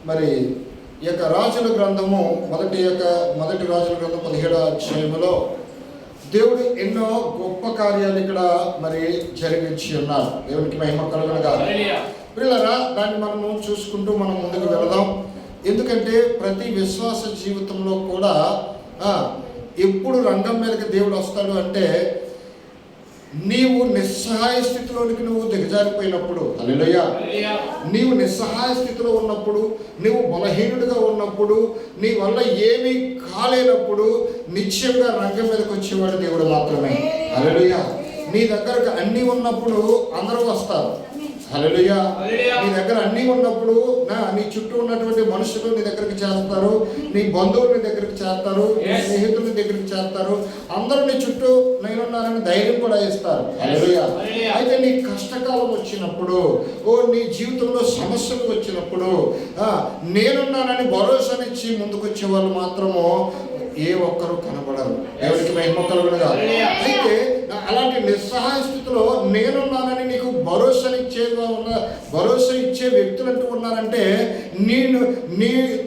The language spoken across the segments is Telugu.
మరి ఈ యొక్క రాజుల గ్రంథము మొదటి రాజుల గ్రంథం 17వ అధ్యాయములో దేవుడు ఎన్నో గొప్ప కార్యాలు ఇక్కడ మరి జరిగించి ఉన్నారు. దేవునికి మహిమ కలుగునుగాక. పిల్లరా, దాన్ని మనము చూసుకుంటూ మనం ముందుకు వెళదాం. ఎందుకంటే ప్రతి విశ్వాస జీవితంలో కూడా ఎప్పుడు రంగం మీదకి దేవుడు వస్తాడు అంటే, నీవు నిస్సహాయ స్థితిలోనికి నువ్వు దిగజారిపోయినప్పుడు, హల్లెలూయా, నీవు నిస్సహాయ స్థితిలో ఉన్నప్పుడు, నీవు బలహీనుడిగా ఉన్నప్పుడు, నీ వల్ల ఏమీ కాలేనప్పుడు నిశ్చయంగా రంగం మీదకి వచ్చేవాడు దేవుడు మాత్రమే. హల్లెలూయా. నీ దగ్గరకు అన్నీ ఉన్నప్పుడు అందరూ వస్తారు. హల్లెలూయా. నీ దగ్గర అన్నీ ఉన్నప్పుడు నీ చుట్టూ ఉన్నటువంటి మనుషులు నీ దగ్గరికి చేస్తారు, నీ బంధువులు నీ దగ్గరికి చేస్తారు, నీ స్నేహితులు నీ దగ్గరికి చేస్తారు. అందరూ నీ చుట్టూ నేనున్నానని ధైర్యం కూడా ఇస్తారు. హల్లెలూయా. అయితే నీ కష్టకాలం వచ్చినప్పుడు, నీ జీవితంలో సమస్యలు వచ్చినప్పుడు నేనున్నానని భరోసానిచ్చి ముందుకు వచ్చే వాళ్ళు మాత్రము ఏ ఒక్కరు కనబడరు. దేవునికి మహిమ కలుగునుగాక. అయితే అలాంటి నిస్సహాయ స్థితిలో నేనున్నానని నీకు భరోసా ఇచ్చే వ్యక్తులు అంటూ ఉన్నారంటే,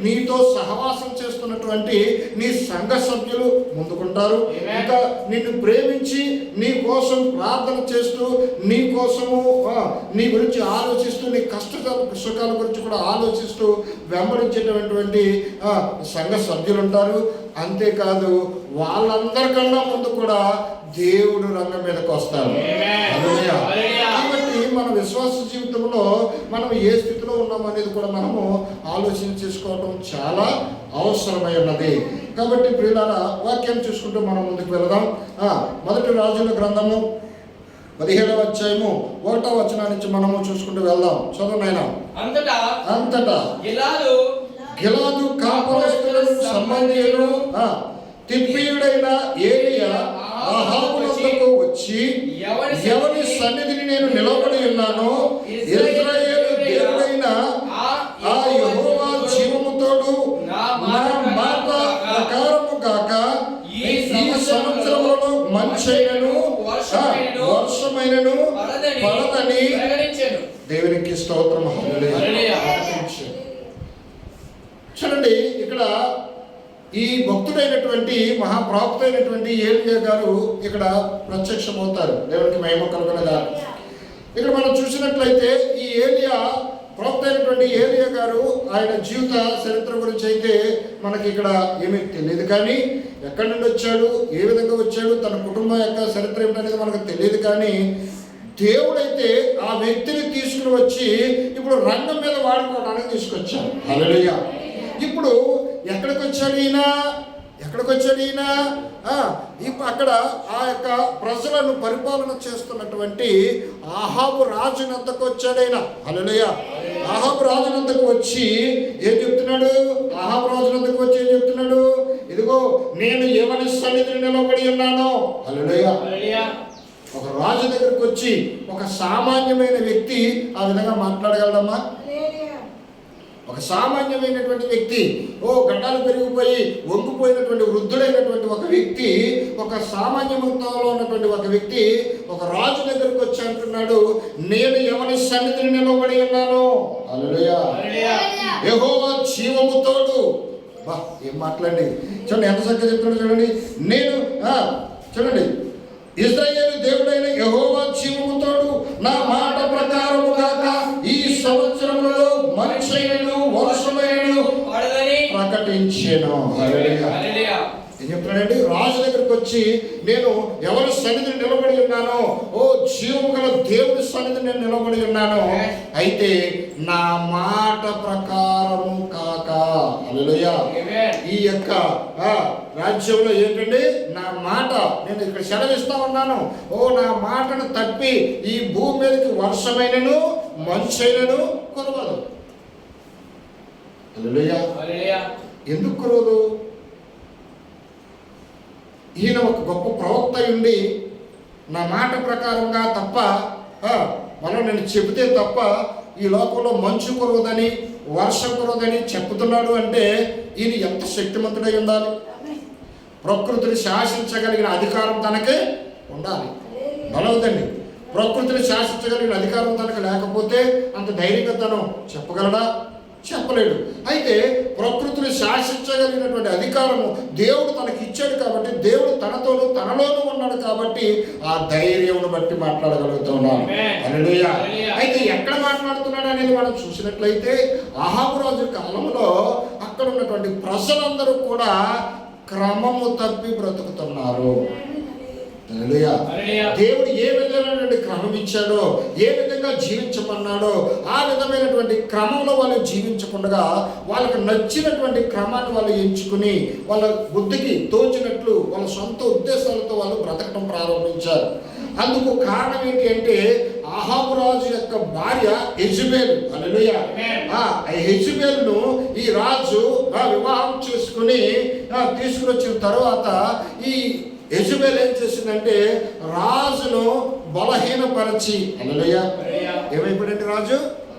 నీతో సహవాసం చేస్తున్నటువంటి నీ సంఘ సభ్యులు ముందుకుంటారు. ఇంకా నిన్ను ప్రేమించి నీ కోసం ప్రార్థన చేస్తూ, నీ కోసము నీ గురించి ఆలోచిస్తూ, నీ కష్ట సుఖాల గురించి కూడా ఆలోచిస్తూ వెంబడించేటటువంటి సంఘ సభ్యులు ఉంటారు. అంతేకాదు, వాళ్ళందరికన్నా ముందు కూడా దేవుడు రంగం మీదకి వస్తాడు. కాబట్టి మన విశ్వాస జీవితంలో మనం ఏ స్థితిలో ఉన్నామనేది కూడా మనము ఆలోచన చేసుకోవడం చాలా అవసరమై ఉన్నది. కాబట్టి ప్రియులారా, వాక్యం చూసుకుంటూ మనం ముందుకు వెళదాం. మొదటి రాజుల గ్రంథము 17వ అధ్యాయము 1వ వచనం నుంచి మనము చూసుకుంటూ వెళ్దాం. చదువునైనా. అంతటా గిలాదు కాపురస్తులను సంబంధియులు తిప్పీయుడైన ఏలియా అహాబునొద్దకు వచ్చి, ఎవరి సన్నిధిని నేను నిలబడి ఉన్నానో, ఇశ్రాయేలు దేవుడైన ఆ యెహోవా జీవముతోడు నా మాట ప్రకారము గాక ఈ సంవత్సరములో మంచైనను వర్షమైనను పడదని దేవునికి స్తోత్రం. హల్లెలూయా. చూడండి, ఇక్కడ ఈ భక్తుడైనటువంటి మహాప్రవక్త అయినటువంటి ఏలియా గారు ఇక్కడ ప్రత్యక్షమవుతారు. దేవునికి మహిమ కలుగునుగాక. ఇక్కడ మనం చూసినట్లయితే ఈ ఏలియా, ప్రవక్త అయినటువంటి ఏలియా గారు, ఆయన జీవిత చరిత్ర గురించి అయితే మనకి ఇక్కడ ఏమీ తెలియదు. కానీ ఎక్కడి నుండి వచ్చాడు, ఏ విధంగా వచ్చాడు, తన కుటుంబం యొక్క చరిత్ర ఏమిటనేది మనకు తెలియదు. కానీ దేవుడైతే ఆ వ్యక్తిని తీసుకుని వచ్చి ఇప్పుడు రంగం మీద వాడుకోవడానికి తీసుకొచ్చాడు. హల్లెలూయా. ఇప్పుడు ఎక్కడికి వచ్చాడు ఈయన? అక్కడ ఆ యొక్క ప్రజలను పరిపాలన చేస్తున్నటువంటి అహాబు రాజునంతకు వచ్చాడు ఆయన. హల్లెలూయా. అహాబు రాజునంతకు వచ్చి ఏం చెప్తున్నాడు? ఇదిగో నేను ఎవరి సన్నిధిని నిలబడి ఉన్నానో. హల్లెలూయా. ఒక రాజు దగ్గరకు వచ్చి ఒక సామాన్యమైన వ్యక్తి ఆ విధంగా మాట్లాడగలడమ్మా? ఒక సామాన్యమైనటువంటి వ్యక్తి, గడ్డాలు పెరిగిపోయి వంగిపోయినటువంటి వృద్ధుడైనటువంటి ఒక వ్యక్తి, ఒక సామాన్య మొత్తంలో ఉన్నటువంటి ఒక వ్యక్తి ఒక రాజు దగ్గరకు వచ్చి అంటున్నాడు, నేను ఎవరి సన్నిధిని నిలబడి ఉన్నాను. హల్లెలూయా. యెహోవా జీవముతోడు. ఏం మాట్లాడండి, చూడండి ఎంత చక్కగా చెప్తున్నాడు. చూడండి, నేను చూడండి, ఇశ్రాయేలు దేవుడైన యెహోవా జీవముతోడు నా మాట ప్రకారము గాక ఈ సంవత్సరంలో మంచైనను వర్షమైనను ప్రకటించెను. హల్లెలూయా. ఏం చెప్తున్నాడండి? రాజు దగ్గరికి వచ్చి నేను ఎవరి సన్నిధిని నిలబడి ఉన్నానో, జీవము గల దేవుడి సన్నిధిని నేను నిలబడి ఉన్నాను. అయితే నా మాట ప్రకారము కాక, హల్లెలూయా, ఈ యొక్క రాజ్యంలో ఏంటండి, నా మాట నేను ఇక్కడ సెలవిస్తా ఉన్నాను, నా మాటను తప్పి ఈ భూమి మీదకి వర్షమైనను మంచైనను కురవదు. హల్లెలూయా. ఎందుకు కురవదు? ఈయన ఒక గొప్ప ప్రవక్త ఉండి నా మాట ప్రకారంగా తప్ప మనం నేను చెబితే తప్ప ఈ లోకంలో మంచు కురవదని, వర్షం కురవదని చెప్తున్నాడు అంటే ఈయన ఎంత శక్తిమంతుడై ఉండాలి? ప్రకృతిని శాసించగలిగిన అధికారం తనకే ఉండాలి. బలవదండి. ప్రకృతిని శాసించగలిగిన అధికారం తనకు లేకపోతే అంత ధైర్యంగా తను చెప్పగలడా? చెప్పలేడు. అయితే ప్రకృతిని శాసించగలిగినటువంటి అధికారము దేవుడు తనకి ఇచ్చాడు కాబట్టి, దేవుడు తనతోనూ తనలోనూ ఉన్నాడు కాబట్టి ఆ ధైర్యమును బట్టి మాట్లాడగలుగుతున్నాం. హల్లెలూయా. అయితే ఎక్కడ మాట్లాడుతున్నాడు అనేది మనం చూసినట్లయితే అహాబు రాజు కాలంలో అక్కడ ఉన్నటువంటి ప్రజలందరూ కూడా క్రమము తప్పి బ్రతుకుతున్నారు. దేవుడు ఏ విధమైనటువంటి క్రమం ఇచ్చాడో, ఏ విధంగా జీవించమన్నాడో ఆ విధమైనటువంటి క్రమంలో వాళ్ళు జీవించకుండా వాళ్ళకి నచ్చినటువంటి క్రమాన్ని వాళ్ళు ఎంచుకుని వాళ్ళ బుద్ధికి తోచినట్లు వాళ్ళ సొంత ఉద్దేశాలతో వాళ్ళు బ్రతకడం ప్రారంభించారు. అందుకు కారణం ఏంటి అంటే అహాబు రాజు యొక్క భార్య యెజబెలు. హల్లెలూయా. ఆ యెజబెలును ఈ రాజు వివాహం చేసుకుని తీసుకుని వచ్చిన తర్వాత ఈ యెజబెలు ఏం చేసిందంటే రాజును బలహీనపరచి, హల్లెలూయా, ఏమైపోయాడంటే రాజు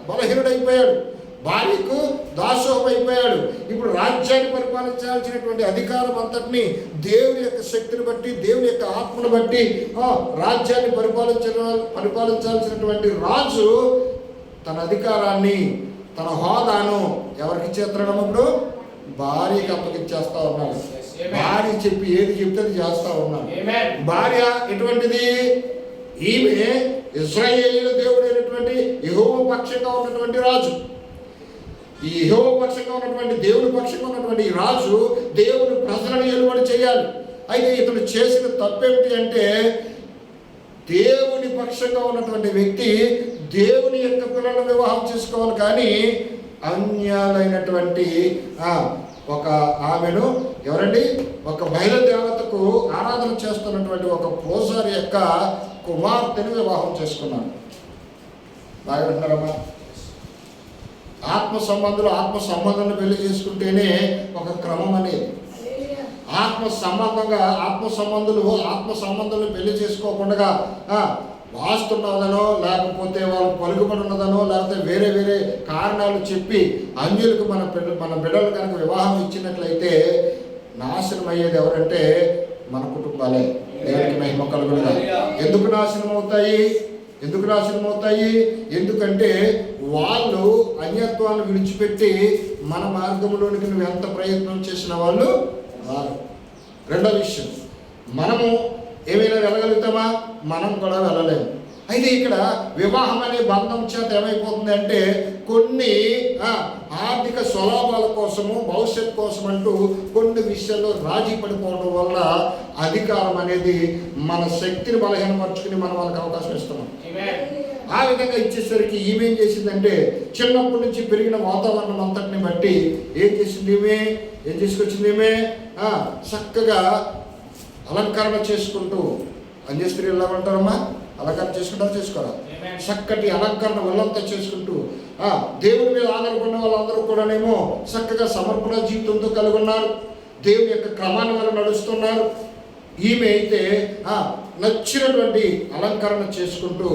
బలహీనుడైపోయాడు, భార్యకు దాసోహమైపోయాడు. ఇప్పుడు రాజ్యాన్ని పరిపాలించాల్సినటువంటి అధికారం అంతటిని దేవుని యొక్క శక్తిని బట్టి, దేవుని యొక్క ఆత్మను బట్టి రాజ్యాన్ని పరిపాలించాల్సినటువంటి రాజు తన అధికారాన్ని, తన హోదాను ఎవరికి చేస్తున్నాడు? ఇప్పుడు భార్యకి అప్పగిచ్చేస్తా ఉన్నాడు. భార్య చెప్పి ఏది చెప్తే చేస్తా ఉన్నాడు. భార్య ఎటువంటిది? ఈమె ఇశ్రాయేలీయుల దేవుడైనటువంటి యెహోవా పక్షంగా ఉన్నటువంటి రాజు. ఈ యెహోవా పక్షంగా ఉన్నటువంటి దేవుని పక్షంగా ఉన్నటువంటి ఈ రాజు దేవుని ప్రజలను ఏలుబడి చేయాలి. అయితే ఇతడు చేసిన తప్పేమిటి అంటే దేవుని పక్షంగా ఉన్నటువంటి వ్యక్తి దేవుని యొక్క పిల్లలను వివాహం చేసుకోవాలి, కానీ అన్యాలైనటువంటి ఒక ఆమెను, ఎవరండి, ఒక బయలుదేవతకు ఆరాధన చేస్తున్నటువంటి ఒక పూజారి యొక్క కుమార్తెను వివాహం చేసుకున్నాడు. బాగా వింటున్నారమ్మా? ఆత్మ సంబంధాన్ని పెళ్లి చేసుకుంటేనే ఒక క్రమం అనేది. ఆత్మ సంబంధాలు పెళ్లి చేసుకోకుండా వాస్తున్నదనో లేకపోతే వాళ్ళు పలుకుబడి ఉన్నదనో లేకపోతే వేరే వేరే కారణాలు చెప్పి అన్యులకు మన బిడ్డలు కనుక వివాహం ఇచ్చినట్లయితే నాశనం అయ్యేది ఎవరంటే మన కుటుంబాలే. దేవునికి మహిమ కలుగునుగా. ఎందుకు నాశనం అవుతాయి? ఎందుకంటే వాళ్ళు అన్యత్వాన్ని విడిచిపెట్టి మన మార్గంలోనికి నువ్వు ఎంత ప్రయత్నం చేసిన వాళ్ళు రారు. రెండో విషయం, మనము ఏమైనా వెళ్ళగలుగుతామా? మనం కూడా వెళ్ళలేము. అయితే ఇక్కడ వివాహం అనే బంధం చేత ఏమైపోతుంది అంటే కొన్ని ఆర్థిక స్వలాభాల కోసము, భవిష్యత్ కోసం అంటూ కొన్ని విషయాల్లో రాజీ పడిపోవడం వల్ల అధికారం అనేది మన శక్తిని బలహీనపరుచుకుని మనం వాళ్ళకి అవకాశం ఇస్తున్నాం. ఆ విధంగా ఇచ్చేసరికి ఈమెం చేసిందంటే చిన్నప్పటి నుంచి పెరిగిన వాతావరణం అంతటిని బట్టి ఏం చేసుకొచ్చింది ఈమె చక్కగా అలంకరణ చేసుకుంటూ, అన్య స్త్రీలు ఎలా ఉంటారమ్మా? అలంకరణ చేసుకోరా? చక్కటి అలంకరణ వాళ్ళంతా చేసుకుంటూ దేవుని మీద ఆధారపడిన వాళ్ళందరూ కూడానేమో చక్కగా సమర్పణ జీవితంతో కలిగి ఉన్నారు. దేవుని యొక్క క్రమాన్ని వల్ల నడుస్తున్నారు. ఈమె అయితే నచ్చినటువంటి అలంకరణ చేసుకుంటూ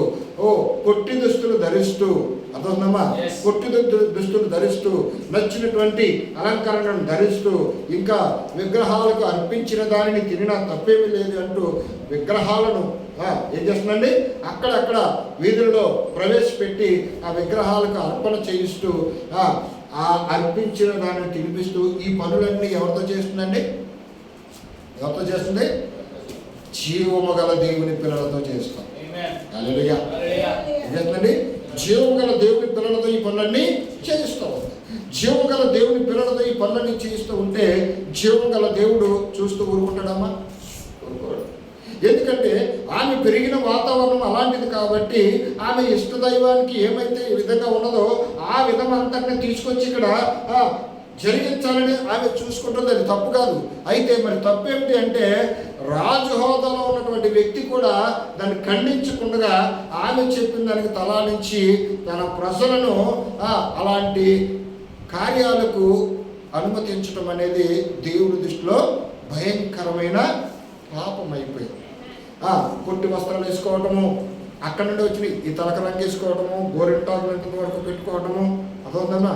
పొట్టి దుస్తులు ధరిస్తూ, అర్థమా? పొట్టి దుస్తులు ధరిస్తూ నచ్చినటువంటి అలంకరణను ధరిస్తూ ఇంకా విగ్రహాలకు అర్పించిన దానిని తినినా తప్పేమీ లేదు అంటూ విగ్రహాలను ఏం చేస్తుందండి అక్కడక్కడ వీధుల్లో ప్రవేశపెట్టి ఆ విగ్రహాలకు అర్పణ చేయిస్తూ ఆ అర్పించిన దానిని తినిపిస్తూ ఈ పనులన్నీ ఎవరితో చేస్తుంది? జీవము గల దేవుని పిల్లలతో చేస్తాం. హల్లెలూయా. ఏంటండి? జీవము గల దేవుని పిల్లలతో ఈ పనులన్నీ చేయిస్తూ ఉంది. జీవము గల దేవుని పిల్లలతో ఈ పనులన్నీ చేయిస్తూ ఉంటే జీవము గల దేవుడు చూస్తూ ఊరుకుంటాడమ్మా? ఊరుకోడు. ఎందుకంటే ఆమె పెరిగిన వాతావరణం అలాంటిది కాబట్టి ఆమె ఇష్టదైవానికి ఏమైతే ఈ విధంగా ఉన్నదో ఆ విధం అంతటిని తీసుకొచ్చి ఇక్కడ జరిగించాలని ఆమె చూసుకుంటుంది. అది తప్పు కాదు. అయితే మరి తప్పు ఏమిటి అంటే రాజు హోదాలో ఉన్నటువంటి వ్యక్తి కూడా దాన్ని ఖండించకుండా ఆమె చెప్పిన దానికి తలాడించి తన ప్రజలను అలాంటి కార్యాలకు అనుమతించడం అనేది దేవుడి దృష్టిలో భయంకరమైన పాపం అయిపోయింది. పొట్టి వస్త్రాలు వేసుకోవటము, అక్కడి నుండి వచ్చి ఈ తలక రంగేసుకోవటము, గోరింటాకులంత వరకు పెట్టుకోవటము, అదొందన్నా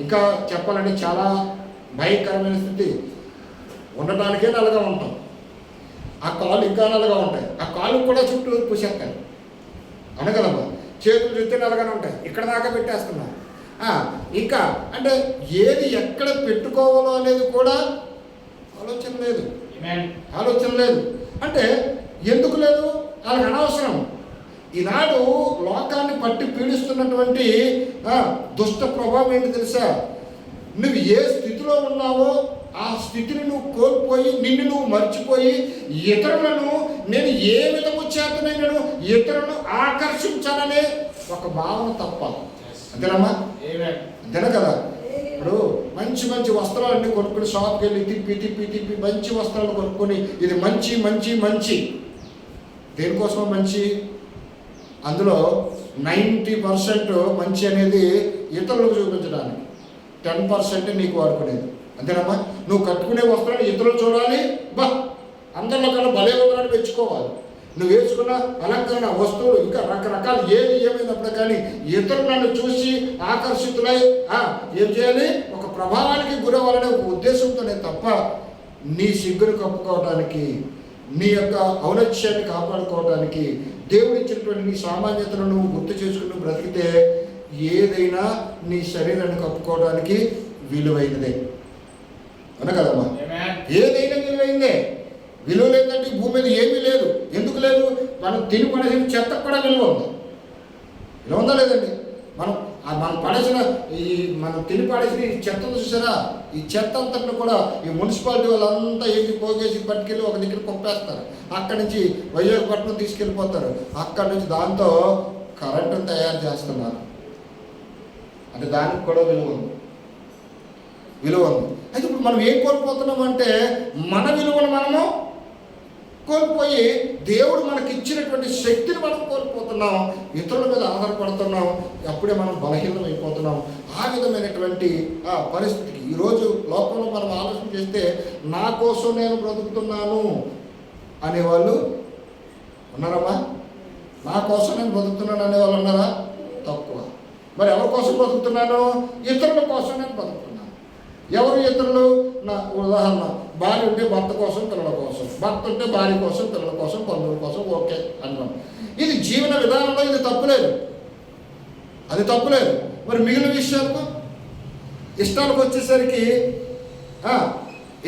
ఇంకా చెప్పాలంటే చాలా భయంకరమైన స్థితి. ఉండటానికే నల్లగా ఉంటాం, ఆ కాళ్ళు ఇంకా నల్లగా ఉంటాయి, ఆ కాళ్ళు కూడా చుట్టూ పూసేస్తాయి అనగలమ్మా. చేతులు చూస్తే నల్లగానే ఉంటాయి, ఇక్కడ దాకా పెట్టేస్తున్నా. ఇంకా అంటే ఏది ఎక్కడ పెట్టుకోవాలో అనేది కూడా ఆలోచన లేదు. అంటే ఎందుకు లేదు? వాళ్ళకి అనవసరం. ఈనాడు లోకాన్ని పట్టి పీడిస్తున్నటువంటి దుష్ట ప్రభావం ఏంటి తెలుసా? నువ్వు ఏ స్థితిలో ఉన్నావో ఆ స్థితిని నువ్వు కోల్పోయి నిన్ను నువ్వు మర్చిపోయి ఇతరులను నేను ఏ విధము చేతనైనా ఇతరులను ఆకర్షించాలనే ఒక భావన తప్ప. అంతేనమ్మా? అంతేనా కదా? ఇప్పుడు మంచి మంచి వస్త్రాలన్నీ కొనుక్కొని షాప్కి వెళ్ళి తిప్పి మంచి వస్త్రాలు కొనుక్కొని ఇది మంచి దేనికోసం మంచి? అందులో 90% మంచి అనేది ఇతరులకు చూపించడానికి, 10% నీకు వాడుకునేది. అంతేనమ్మా? నువ్వు కట్టుకునే వస్త్రాన్ని ఇతరులు చూడాలి, అందరిలో కన్నా భలే ఉందని మెచ్చుకోవాలి. నువ్వు వేసుకున్న అలంకరణ వస్తువులు ఇంకా రకరకాలు ఏమైనప్పుడు కానీ ఇతరులను చూసి ఆకర్షితులై ఏం చేయాలి? ఒక ప్రభావానికి గురవ్వాలనే ఒక ఉద్దేశంతోనే తప్ప నీ సిగ్గును కప్పుకోవడానికి, నీ యొక్క ఔన్నత్యాన్ని కాపాడుకోవడానికి, దేవుడు ఇచ్చినటువంటి నీ సామాన్యతను నువ్వు గుర్తు చేసుకుని బ్రతికితే ఏదైనా నీ శరీరాన్ని కప్పుకోవడానికి విలువైనదే. అవునా కదమ్మా? ఏదైనా విలువైందే. విలువ లేదంటే ఈ భూమి మీద ఏమీ లేదు. ఎందుకు లేదు? మనం తిని పడేసిన చెత్తకు కూడా విలువ ఉందా లేదండి? మనం పడేసిన మనం తిని పడేసిన ఈ చెత్త చూసారా? ఈ చెత్త అంతట్లో కూడా ఈ మున్సిపాలిటీ వాళ్ళంతా ఏంటి పోగేసి పట్టుకెళ్ళి ఒక దగ్గర పంపేస్తారు. అక్కడి నుంచి వైజాగపట్నం తీసుకెళ్ళిపోతారు. అక్కడి నుంచి దాంతో కరెంటును తయారు చేస్తున్నారు. అంటే దానికి కూడా విలువ ఉంది. అయితే ఇప్పుడు మనం ఏం కోల్పోతున్నాం అంటే మన విలువను మనము కోల్పోయి దేవుడు మనకి ఇచ్చినటువంటి శక్తిని మనం కోల్పోతున్నాం. ఇతరుల మీద ఆధారపడుతున్నాం. అప్పుడే మనం బలహీనం అయిపోతున్నాం. ఆ విధమైనటువంటి పరిస్థితికి ఈరోజు లోకంలో మనం ఆలోచన చేస్తే నా కోసం నేను బ్రతుకుతున్నాను అనేవాళ్ళు ఉన్నారమ్మా? నా కోసం నేను బ్రతుకుతున్నాను అనేవాళ్ళు ఉన్నారా? తక్కువ. మరి ఎవరి కోసం బ్రతుకుతున్నాను? ఇతరుల కోసం నేను బ్రతుకుతున్నాను. ఎవరు ఇతరులు? నా ఉదాహరణ, భార్య ఉంటే భర్త కోసం, పిల్లల కోసం, భర్త ఉంటే భార్య కోసం, పిల్లల కోసం, బంధువుల కోసం, ఓకే అంటాం. ఇది జీవన విధానంలో ఇది తప్పులేదు, అది తప్పులేదు. మరి మిగిలిన విషయాలకు ఇష్టాలకు వచ్చేసరికి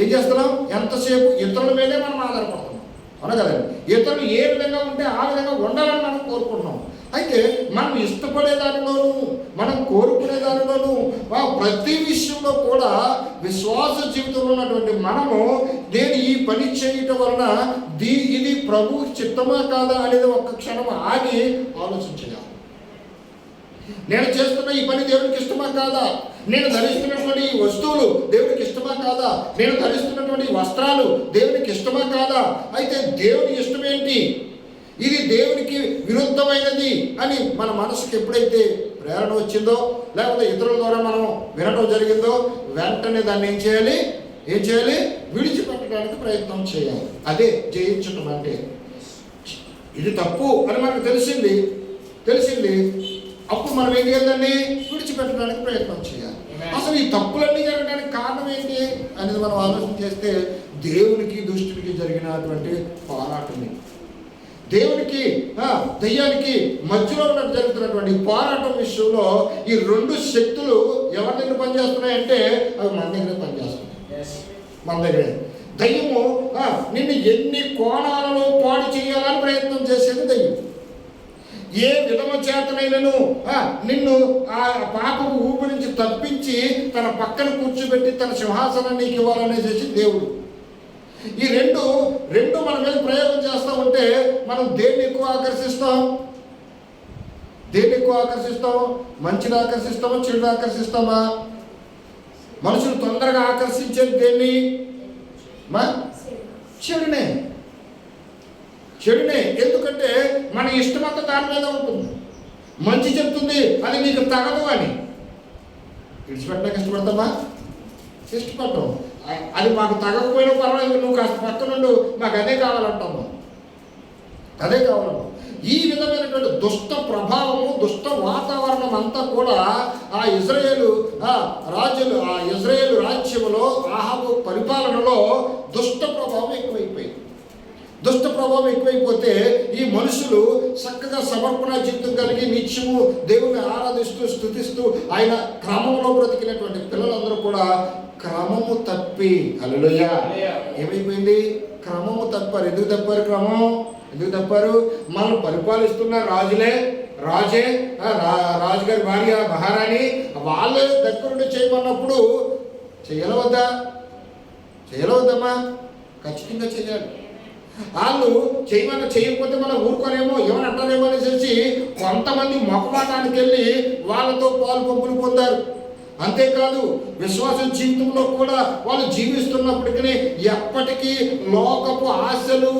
ఏం చేస్తున్నాం? ఎంతసేపు ఇతరుల మీదే మనం ఆధారపడుతున్నాం. అవునా కదండి? ఇతరులు ఏ విధంగా ఉంటే ఆ విధంగా ఉండాలని మనం కోరుకుంటున్నాం. అయితే మనం ఇష్టపడే దానిలోనూ మనం కోరుకునే దానిలోనూ ప్రతి విషయంలో కూడా విశ్వాస జీవితంలో ఉన్నటువంటి మనము నేను ఈ పని చేయటం వలన ఇది ప్రభు చిత్తమా కాదా అనేది ఒక్క క్షణం ఆగి ఆలోచించాలి. నేను చేస్తున్న ఈ పని దేవుడికి ఇష్టమా కాదా? నేను ధరిస్తున్నటువంటి ఈ వస్తువులు దేవుడికి ఇష్టమా కాదా? నేను ధరిస్తున్నటువంటి వస్త్రాలు దేవుడికి ఇష్టమా కాదా? అయితే దేవుని ఇష్టమేంటి? ఇది దేవునికి విరుద్ధమైనది అని మన మనసుకి ఎప్పుడైతే ప్రేరణ వచ్చిందో, లేకపోతే ఇతరుల ద్వారా మనం వినడం జరిగిందో, వెంటనే దాన్ని ఏం చేయాలి? విడిచిపెట్టడానికి ప్రయత్నం చేయాలి. అదే జయించడం అంటే. ఇది తప్పు అని మనకు తెలిసింది. అప్పుడు మనం ఏం చేయాలండి? విడిచిపెట్టడానికి ప్రయత్నం చేయాలి. అసలు ఈ తప్పులన్నీ జరగడానికి కారణం ఏంటి అనేది మనం ఆలోచన చేస్తే దేవునికి దుష్టునికి జరిగినటువంటి పోరాటం. దేవునికి దయ్యానికి మధ్యలో జరుగుతున్నటువంటి పోరాటం విషయంలో ఈ రెండు శక్తులు ఎవరి దగ్గర పనిచేస్తున్నాయంటే అవి మన దగ్గర పనిచేస్తున్నాయి. మన దగ్గరే దయ్యము నిన్ను ఎన్ని కోణాలలో పాడు చేయాలని ప్రయత్నం చేసేది దయ్యం. ఏ విధము చేతనైనను నిన్ను ఆ పాపపు ఊపి నుంచి తప్పించి తన పక్కన కూర్చోబెట్టి తన సింహాసనాన్ని ఇవ్వాలనేసి దేవుడు. ఈ రెండు మన మీద ప్రయోగం చేస్తూ ఉంటే మనం దేన్ని ఎక్కువ ఆకర్షిస్తాం? మంచిని ఆకర్షిస్తామా, చెడుని ఆకర్షిస్తామా? మనుషులు తొందరగా ఆకర్షించేది దేన్ని? చెడునే. ఎందుకంటే మన ఇష్టమంతా దాని మీద ఉంటుంది. మంచి చెప్తుంది అది నీకు తగదు అని విడిచిపెట్టడానికి ఇష్టపడతామా? ఇష్టపడతాం. అది మాకు తగకపోయినా పర్వాలేదు, నువ్వు కాస్త పక్కనుండు, మాకు అదే కావాలంటాము. ఈ విధమైనటువంటి దుష్ట ప్రభావము, దుష్ట వాతావరణం అంతా కూడా ఆ ఇజ్రాయేలు రాజ్యములో ఆహాబు పరిపాలనలో దుష్ట ప్రభావం ఎక్కువైపోయింది. దుష్ట ప్రభావం ఎక్కువైపోతే ఈ మనుషులు చక్కగా సమర్పణ జీవితం కలిగి నిత్యము దేవుని ఆరాధిస్తూ స్తుతిస్తూ ఆయన క్రమంలో బ్రతికినటువంటి పిల్లలందరూ కూడా క్రమము తప్పి, హల్లెలూయా, ఏమైపోయింది? క్రమము తప్పారు. ఎందుకు తప్పారు? క్రమం ఎందుకు తప్పారు? మనం పరిపాలిస్తున్న రాజే రాజుగారి భార్య మహారాణి వాళ్ళే దగ్గరుండి చేయమన్నప్పుడు చేయవద్దమ్మా? ఖచ్చితంగా చేయాలి. వాళ్ళు చేయకపోతే మనం ఊరుకోనేమో, ఏమని అంటారేమో అనేసి కొంతమంది మొక్కమాటానికి వెళ్ళి వాళ్ళతో పాలు పంపులు పొందారు. అంతేకాదు విశ్వాస జీవితంలో కూడా వాళ్ళు జీవిస్తున్నప్పటికీ ఎప్పటికీ లోకపు ఆశలు,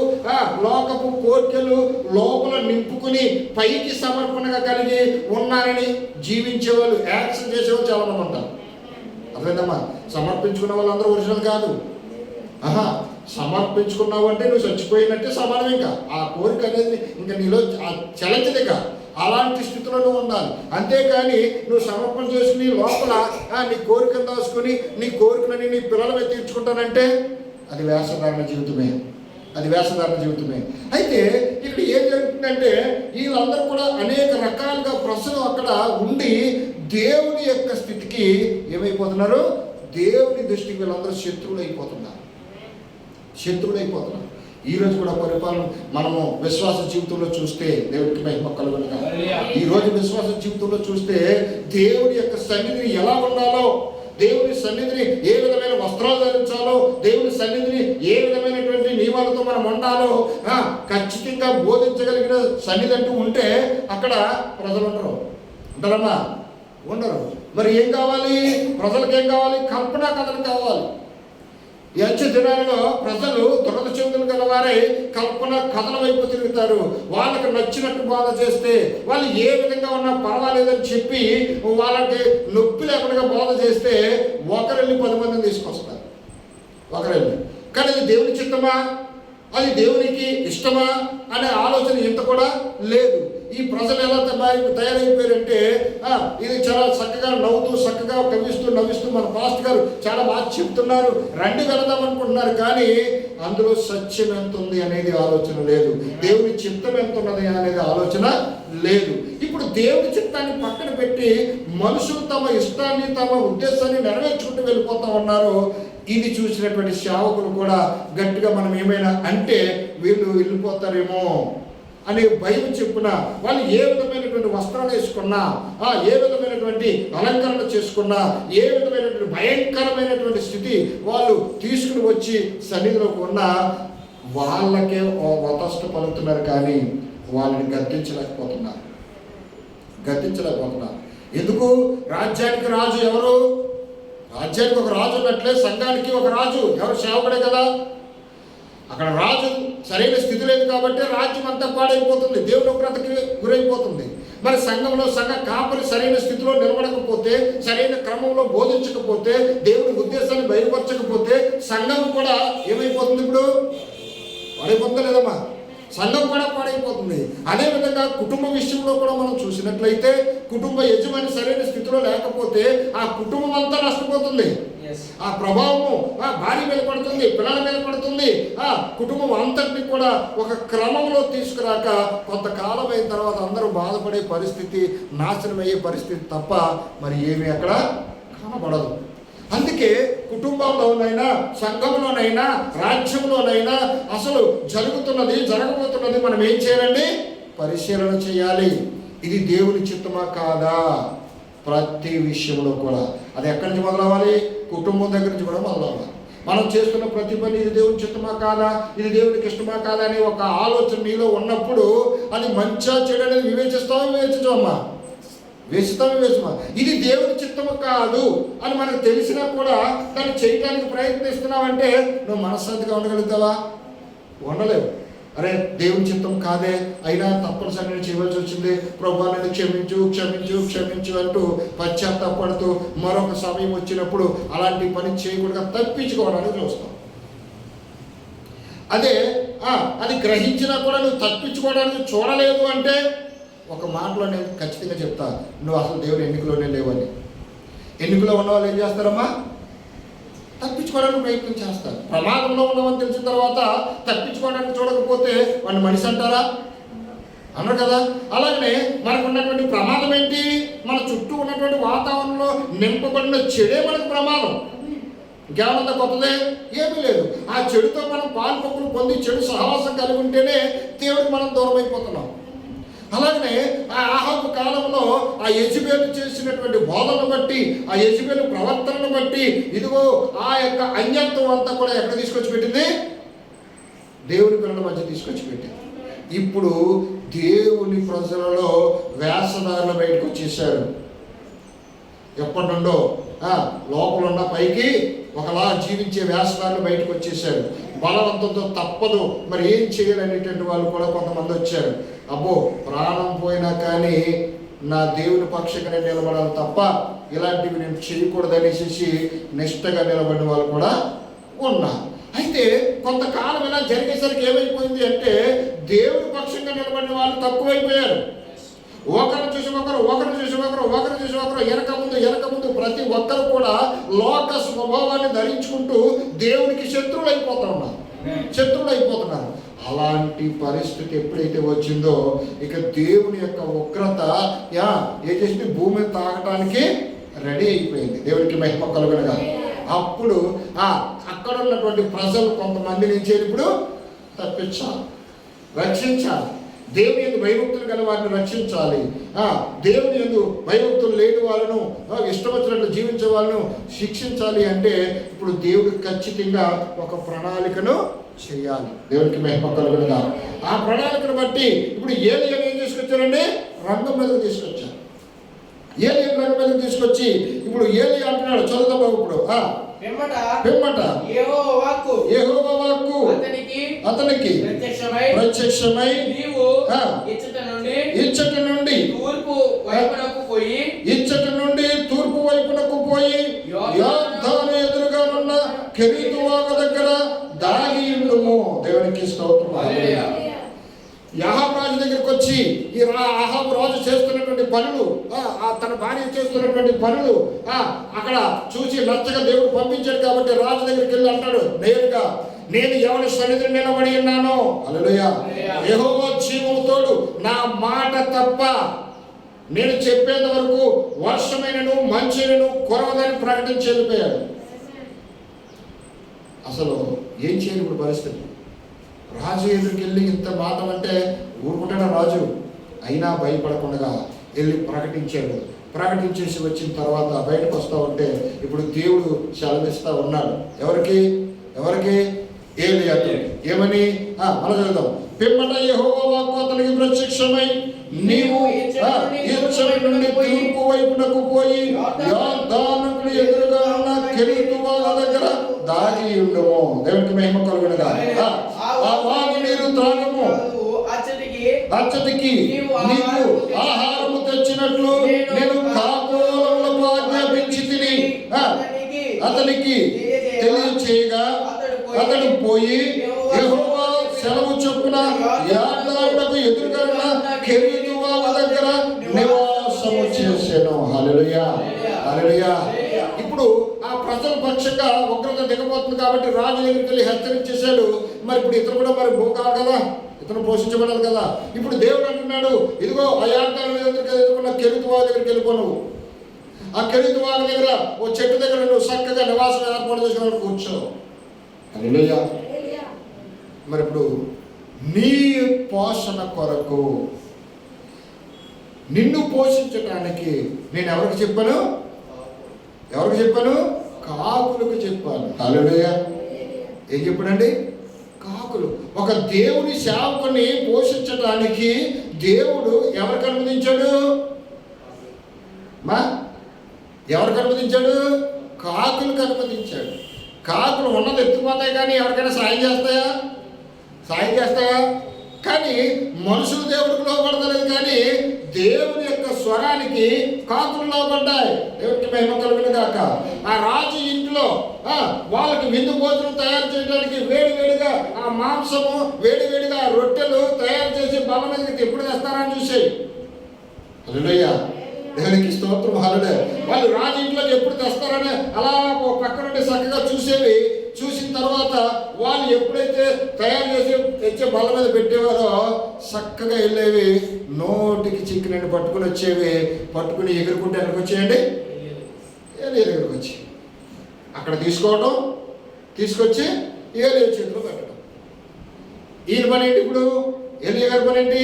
లోకపు కోరికలు లోపల నింపుకుని పైకి సమర్పణగా కలిగి ఉన్నారని జీవించేవాళ్ళు, యాక్షన్ చేసేవాళ్ళు చాలా మంది ఉంటారు. అర్థమైందమ్మా? సమర్పించుకున్న వాళ్ళందరూ ఒరిజినల్ కాదు. సమర్పించుకున్నావు అంటే నువ్వు చచ్చిపోయినట్టే సమానం. ఇంకా ఆ కోరిక అనేది ఇంకా నీలో చలచదిక అలాంటి స్థితిలో నువ్వు ఉండాలి. అంతేకాని నువ్వు సమర్పణ చేసుకుని లోపల నీ కోరికను దాచుకుని నీ కోరికలని నీ పిల్లలమే తీర్చుకుంటానంటే అది వేషధారణ జీవితమే. అయితే ఇక్కడ ఏం జరుగుతుందంటే వీళ్ళందరూ కూడా అనేక రకాలుగా ప్రశ్నలు అక్కడ ఉండి దేవుని యొక్క స్థితికి ఏమైపోతున్నారు? దేవుని దృష్టికి వీళ్ళందరూ శత్రువులు అయిపోతున్నారు. ఈరోజు కూడా పరిపాలన మనము విశ్వాస జీవితంలో చూస్తే దేవుడికి మహిమ కలుగునుగా. ఈరోజు విశ్వాస జీవితంలో చూస్తే దేవుడి యొక్క సన్నిధిని ఎలా ఉండాలో, దేవుని సన్నిధిని ఏ విధమైన వస్త్రాలు ధరించాలో, దేవుని సన్నిధిని ఏ విధమైనటువంటి నియమాలతో మనం ఉండాలో ఖచ్చితంగా బోధించగలిగిన సన్నిధి అంటూ ఉంటే అక్కడ ప్రజలు ఉంటారమ్మా? ఉండరు. మరి ఏం కావాలి? ప్రజలకు ఏం కావాలి? కల్పనా కథలు కావాలి. ఈ అంచె దినాలలో ప్రజలు దురద చెందులు గలవారై కల్పన కథల వైపు తిరుగుతారు. వాళ్ళకి నచ్చినట్టు బాధ చేస్తే, వాళ్ళు ఏ విధంగా ఉన్నా పర్వాలేదని చెప్పి వాళ్ళకి నొప్పి లేకుండా బాధ చేస్తే ఒకరెళ్ళి 10 మందిని తీసుకొస్తారు. కానీ అది దేవుని చిత్తమా, అది దేవునికి ఇష్టమా అనే ఆలోచన ఇంత కూడా లేదు. ఈ ప్రజలు ఎలా తయారైపోయారంటే ఇది చాలా చక్కగా నవ్వుతూ చక్కగా నవ్విస్తూ మన పాస్టర్ గారు చాలా బాగా చెప్తున్నారు, రండి వెళదాం అనుకుంటున్నారు. కానీ అందులో సత్యం ఎంత ఉంది అనేది ఆలోచన లేదు. దేవుని చిత్తం ఎంత ఉన్నది అనేది ఆలోచన లేదు. ఇప్పుడు దేవుని చిత్తాన్ని పక్కన పెట్టి మనుషులు తమ ఇష్టాన్ని తమ ఉద్దేశాన్ని నెరవేర్చుకుంటూ వెళ్ళిపోతా ఉన్నారు. ఇది చూసినటువంటి సేవకులు కూడా గట్టిగా మనం ఏమైనా అంటే వీళ్ళు వెళ్ళిపోతారేమో అనే భయం చెప్పున వాళ్ళు ఏ విధమైనటువంటి వస్త్రాలు వేసుకున్నా, ఏ విధమైనటువంటి అలంకరణ చేసుకున్నా, ఏ విధమైనటువంటి భయంకరమైనటువంటి స్థితి వాళ్ళు తీసుకుని వచ్చి సన్నిధిలోకి ఉన్న వాళ్ళకే వతస్థ పలుకుతున్నారు. కానీ వాళ్ళని గద్దించలేకపోతున్నారు. ఎందుకు? రాజ్యానికి రాజు ఎవరు? రాజ్యానికి ఒక రాజు ఉన్నట్లే సంఘానికి ఒక రాజు ఎవరు? సేవకుడే కదా. అక్కడ రాజు సరైన స్థితి లేదు కాబట్టి రాజ్యం అంతా పాడైపోతుంది, దేవుని ఉగ్రతకి గురైపోతుంది. మరి సంఘంలో సంఘ కాపరి సరైన స్థితిలో నిలబడకపోతే, సరైన క్రమంలో బోధించకపోతే, దేవుని ఉద్దేశాన్ని బయలుపరచకపోతే సంఘం కూడా ఏమైపోతుంది? ఇప్పుడు పాడైపోతుందా లేదమ్మా? సంఘం కూడా పాడైపోతుంది. అదేవిధంగా కుటుంబ విషయంలో కూడా మనం చూసినట్లయితే కుటుంబ యజమాని సరైన స్థితిలో లేకపోతే ఆ కుటుంబం అంతా నష్టపోతుంది. ఆ ప్రభావము భార్య మీద పడుతుంది, పిల్లల మీద పడుతుంది. కుటుంబం అంతటిని కూడా ఒక క్రమంలో తీసుకురాక కొంతకాలం అయిన తర్వాత అందరూ బాధపడే పరిస్థితి, నాశనం అయ్యే పరిస్థితి తప్ప మరి ఏమీ అక్కడ కనబడదు. అందుకే కుటుంబంలోనైనా, సంఘంలోనైనా, రాజ్యంలోనైనా అసలు జరగబోతున్నది మనం ఏం చేయాలండి? పరిశీలన చేయాలి. ఇది దేవుని చిత్తమా కాదా? ప్రతి విషయంలో కూడా అది ఎక్కడి నుంచి మొదలవ్వాలి? కుటుంబం దగ్గర నుంచి కూడా మొదలవ్వాలి. మనం చేస్తున్న ప్రతి పని ఇది దేవుని చిత్తమా కాదా, ఇది దేవునికి ఇష్టమా కాదా అనే ఒక ఆలోచన నీలో ఉన్నప్పుడు అది మంచిగా చెడు అనేది వివేచించమా? ఇది దేవుని చిత్తము కాదు అని మనకు తెలిసినా కూడా దాన్ని చేయడానికి ప్రయత్నిస్తున్నావంటే నువ్వు మనశ్శాంతిగా ఉండగలుగుతావా? ఉండలేవు. అరే దేవుని చిత్తం కాదే, అయినా తప్పనిసరిగా చేయవలసి వచ్చింది, ప్రభువా నన్ను క్షమించు అంటూ పశ్చాత్తాపడుతూ మరొక సమయం వచ్చినప్పుడు అలాంటి పని చేయకుండా తప్పించుకోవడానికి చూస్తాం. అదే అది గ్రహించినా కూడా నువ్వు తప్పించుకోవడానికి చూడలేదు అంటే ఒక మాటలో నేను ఖచ్చితంగా చెప్తా, నువ్వు అసలు దేవుని ఎన్నికలోనే లేవని. ఎన్నికలో ఉన్న వాళ్ళు ఏం చేస్తారమ్మా? తప్పించుకోవడానికి ప్రయత్నం చేస్తారు. ప్రమాదంలో ఉన్నామని తెలిసిన తర్వాత తప్పించుకోవడానికి చూడకపోతే వాడిని మనిషి అంటారా? అన్నారు కదా. అలాగనే మనకు ఉన్నటువంటి ప్రమాదం ఏంటి? మన చుట్టూ ఉన్నటువంటి వాతావరణంలో నింపబడిన చెడే మనకు ప్రమాదం. ఇంకేమన్నా కొత్తదే ఏమీ లేదు. ఆ చెడుతో మనం పాల్పొక్కులు పొంది చెడు సహవాసం కలిగి ఉంటేనే దేవుడికి మనం దూరం అయిపోతున్నాం. అలాగనే ఆ ఆహాబు కాలంలో ఆ యెజెబెలు చేసినటువంటి బోధనను బట్టి, ఆ యెజెబెలు ప్రవర్తనను బట్టి ఇదిగో ఆ యొక్క అన్యత్వం అంతా కూడా ఎక్కడ తీసుకొచ్చి పెట్టింది? దేవుని పిల్లల మధ్య తీసుకొచ్చి పెట్టింది. ఇప్పుడు దేవుని ప్రజలలో వేషధారులు బయటకు వచ్చేసారు. ఎప్పటి నుండో లోపల ఉన్న పైకి ఒకలా జీవించే వేషధారులు బయటకు వచ్చేసారు. బలవంతంతో తప్పదు, మరి ఏం చేయాలనేటువంటి వాళ్ళు కూడా కొంతమంది వచ్చారు. అబ్బో, ప్రాణం పోయినా కానీ నా దేవుని పక్షంగానే నిలబడాలి తప్ప ఇలాంటివి నేను చేయకూడదనేసి నిష్టగా నిలబడిన వాళ్ళు కూడా ఉన్నారు. అయితే కొంతకాలం ఇలా జరిగేసరికి ఏమైపోయింది అంటే దేవుని పక్షంగా నిలబడిన వాళ్ళు తక్కువైపోయారు. ఒకరు చూసి ఒకరు, ఒకరు చూసి ఒకరు, ఒకరు చూసి ఒకరు, వెనక ముందు ప్రతి ఒక్కరు కూడా లోక స్వభావాన్ని ధరించుకుంటూ దేవునికి శత్రువులు అయిపోతున్నారు. అలాంటి పరిస్థితి ఎప్పుడైతే వచ్చిందో ఇక దేవుని యొక్క ఉగ్రత ఏం చేసింది? భూమిని తాగటానికి రెడీ అయిపోయింది. దేవునికి మహిమ కలుగునుగా. అప్పుడు అక్కడ ఉన్నటువంటి ప్రజలు కొంతమంది నుంచి ఇప్పుడు తప్పించాలి, రక్షించాలి. దేవుని యందు భయభక్తులు గల వారిని రక్షించాలి. దేవుని యందు భయభక్తులు లేని వాళ్ళను, ఇష్టం వచ్చినట్లు జీవించే వాళ్ళను శిక్షించాలి అంటే ఇప్పుడు దేవుడికి ఖచ్చితంగా ఒక ప్రణాళికను చేయాలి. దేవునికి మహిమ కలుగునుగా. ఆ ప్రణాళికను బట్టి ఇప్పుడు ఏలియాను ఏం తీసుకొచ్చారండి? రంగం మీదకు తీసుకొచ్చారు. ఏలియాను రంగం మీదకు తీసుకొచ్చి ఇప్పుడు ఏలియా అంటున్నాడు, చదువుతా బాబు. ఇప్పుడు పిమ్మట యెహోవా వాక్కు అతనికి ప్రత్యక్షమై నీవు ఇచ్చట నుండి తూర్పు వైపునకు పోయి యోర్దాను ఎదురుగా ఉన్న కెరీతు వాగు దగ్గర దాగి ఉండుము. దేవునికి స్తోత్రం. యాహాబు రాజు దగ్గరికి వచ్చి ఈ ఆహాబు రాజు చేస్తున్నటువంటి పనులు, తన భార్య చేస్తున్నటువంటి పనులు అక్కడ చూసి నచ్చగా దేవుడు పంపించాడు కాబట్టి రాజు దగ్గరికి వెళ్ళి అంటాడు నేరుగా, నేను ఎవరి సన్నిధిని నిలబడి ఉన్నానో, హల్లెలూయా, యెహోవా జీవము తోడు, నా మాట తప్ప నేను చెప్పేంత వరకు వర్షమైనను మంచినను కురవదని ప్రకటించి వెళ్ళిపోయాడు. అసలు ఏం చేయను ఇప్పుడు పరిస్థితి? రాజు ఎదురుకి వెళ్ళి ఇంత మాట అంటే ఊరుకుంటాడా రాజు? అయినా భయపడకుండా వెళ్ళి ప్రకటించాడు. ప్రకటించేసి వచ్చిన తర్వాత బయటకు వస్తూ ఉంటే ఇప్పుడు దేవుడు సెలవిస్తూ ఉన్నాడు. ఎవరికి? ఏలియాతో. ఏమని? మనం చదువుతాం. పిమ్మట యెహోవా వాక్కు అతనికి ప్రత్యక్షమై నీవు ఇచ్చట నుండి తూర్పు వైపునకు పోయి యోర్దానుకు ఎదురుగా ఉన్న కెరీతు వాగు దగ్గర దాగి ఉండుము. దేవునికి మహిమ కలుగునుగా. ఆ వాగు నీరు త్రాగము, అచ్చటికి నీవు ఆహారము తెచ్చినట్లు నేను కాకోలములకు ఆజ్ఞాపించి తిని అతనికి తెలియచేయగా అతడు పోయి యెహోవా సెలవు చొప్పున యోర్దానుకు ఎదురుగా ఉన్న కెరీతు వాగు దగ్గర నివాసము చేసెను. హల్లెలూయా, హల్లెలూయా. ఇప్పుడు ఆ ప్రజల పక్షంగా ఉగ్రత దిగబోతుంది కాబట్టి రాజు దగ్గరికి వెళ్ళి హెచ్చరించేశాడు. మరి ఇప్పుడు ఇతను కూడా మరి భూకాలు కదా, ఇతను పోషించబడాలి కదా. ఇప్పుడు దేవుడు అంటున్నాడు, ఇదిగో ఆ యోర్దాను ఎదుర్కొన్న కెరీతు వాగు దగ్గరికి వెళ్ళిపో. నువ్వు ఆ కెరీతు వాగు దగ్గర ఓ చెట్టు దగ్గర నువ్వు చక్కగా నివాసం ఏర్పాటు చేసుకుని కూర్చో. హల్లెలూయా. మరి ఇప్పుడు నీ పోషణ కొరకు, నిన్ను పోషించడానికి నేను ఎవరికి చెప్పాను? కాకులకు చెప్పాను. హల్లెలూయా. ఏం చెప్పాడండి? కాకులు. ఒక దేవుని సేవకుని పోషించడానికి దేవుడు ఎవరికి అనుమతించాడు? ఎవరికి అనుమతించాడు? కాకులకు అనుమతించాడు. కాకులు ఉన్నది ఎత్తుకుపోతాయి కానీ ఎవరికైనా సాయం చేస్తాయా? కానీ మనుషులు దేవుడికి లోపడతలేదు, కానీ దేవుని యొక్క స్వరానికి కాకులు లోపడ్డాయి. దేవుడికి మహిమ కలుగునుగాక. ఆ రాజు ఇంట్లో వాళ్ళకి విందు భోజనం తయారు చేయడానికి వేడివేడిగా ఆ మాంసము, వేడివేడిగా రొట్టెలు తయారు చేసి బల్ల మీదకి ఎప్పుడు తెస్తారని చూసాయి. హల్లెలూయా, దేవునికి స్తోత్రం. హల్లెలూయా. వాళ్ళు రాజు ఇంట్లోకి ఎప్పుడు తెస్తారని అలా పక్క నుండి చక్కగా చూసి చూసేవి. చూసిన తర్వాత వాళ్ళు ఎప్పుడైతే తయారు చేసి తెచ్చే బల్ల మీద పెట్టేవారో చక్కగా వెళ్ళేవి, నోటికి చికెన్ పట్టుకుని వచ్చేవి. పట్టుకుని ఎగురుకుంటే ఎక్కడికి వచ్చేయండి, దగ్గరికి వచ్చి అక్కడ తీసుకోవడం, తీసుకొచ్చి ఏలియా చేతిలో పెట్టడం. ఈయన పని ఏంటి ఇప్పుడు? ఏలియా గారి పని ఏంటి?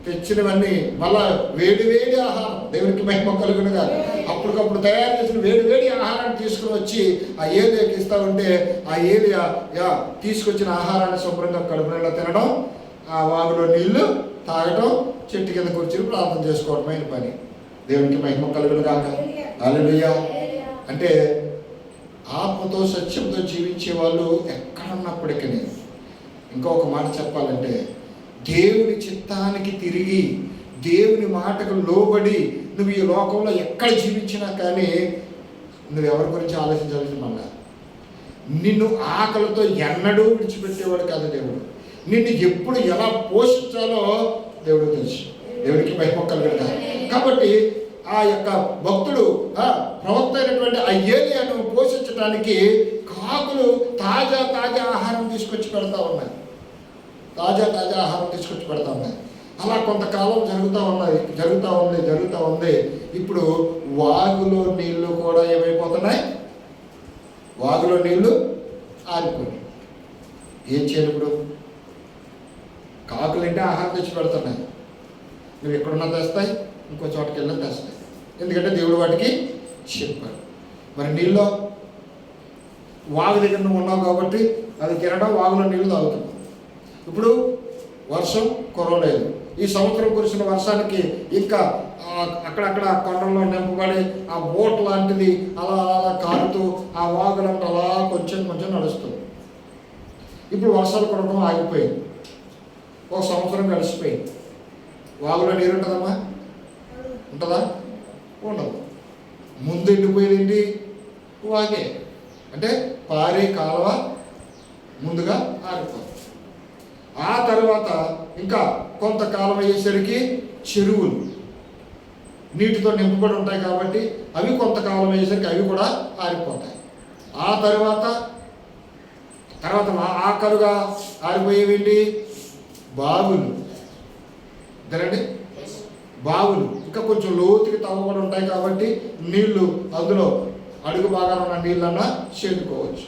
తెచ్చినవన్నీ మళ్ళా వేడి వేడి ఆహారం, దేవునికి మహిమ కలుగునుగా, అప్పటికప్పుడు తయారు చేసిన వేడి వేడి ఆహారాన్ని తీసుకుని వచ్చి ఆ ఏలియాకి ఇస్తా ఉంటే ఆ ఏలియా తీసుకొచ్చిన ఆహారాన్ని శుభ్రంగా కడుపులో తినడం, ఆ వాగులో నీళ్లు తాగడం, చెట్టు కింద కూర్చుని ప్రార్థన చేసుకోవడమైన పని. దేవునికి మహిమ కలుగునుగా. హల్లెలూయా. అంటే ఆత్మతో సత్యంతో జీవించే వాళ్ళు ఎక్కడున్నప్పటికీ, ఇంకొక మాట చెప్పాలంటే, దేవుని చిత్తానికి తిరిగి దేవుని మాటకు లోబడి నువ్వు ఈ లోకంలో ఎక్కడ జీవించినా కానీ నువ్వు ఎవరి గురించి ఆలోచించాల్సిన మళ్ళా నిన్ను ఆకలితో ఎన్నడూ విడిచిపెట్టేవాడు కాదు దేవుడు. నిన్ను ఎప్పుడు ఎలా పోషించాలో దేవుడు తెలుసు. దేవుడికి మహిమ కలుగునుగా. కాబట్టి ఆ యొక్క భక్తుడు ప్రవక్త అయినటువంటి ఆ ఏలియాను పోషించడానికి కాకులు తాజా తాజా ఆహారం తీసుకొచ్చి పెడతా ఉన్నాయి. తాజా ఆహారం తీసుకొచ్చి పెడతా ఉన్నాయి. అలా కొంతకాలం జరుగుతూ ఉంది. ఇప్పుడు వాగులో నీళ్లు కూడా ఏమైపోతున్నాయి? వాగులో నీళ్లు ఆరిపోయి. ఏం చేయాలి ఇప్పుడు? కాకులంటే ఆహారం తెచ్చి పెడుతున్నాయి. నువ్వు ఎక్కడున్నా తెస్తాయి, ఇంకో చోటకి వెళ్ళినా తెస్తాయి. ఎందుకంటే దేవుడు వాటికి చెప్పాడు. మరి నీళ్ళు వాగు దగ్గర నువ్వు ఉన్నావు కాబట్టి అది తినడం, వాగులో నీళ్ళు తాగుతున్నావు. ఇప్పుడు వర్షం కురవలేదు. ఈ సంవత్సరం కురిసిన వర్షానికి ఇంకా అక్కడక్కడ కొండల్లో నింపబడి ఆ బోట్ లాంటిది అలా అలా కారుతూ ఆ వాగులంటే అలా కొంచెం నడుస్తుంది. ఇప్పుడు వర్షాలు కురవడం ఆగిపోయింది. ఒక సంవత్సరం గడిచిపోయింది. వాగులో నీరు ఉంటుందమ్మా? ఉంటుందా? ఉండదు. ముందు ఎండిపోయేది వాగే, అంటే పారే కాలువ ముందుగా ఆరిపోతుంది. ఆ తర్వాత ఇంకా కొంతకాలం అయ్యేసరికి చెరువులు నీటితో నింపబడి ఉంటాయి కాబట్టి అవి కొంతకాలం అయ్యేసరికి అవి కూడా ఆరిపోతాయి. ఆ తర్వాత ఆకలుగా ఆరిపోయేవేంటి? బావులు. ఇద్దరండి, బావులు ఇంకా కొంచెం లోతుకి తవ్వబడి ఉంటాయి కాబట్టి నీళ్లు అందులో అడుగు బాగా ఉన్న నీళ్ళన్నా చేదుకోవచ్చు.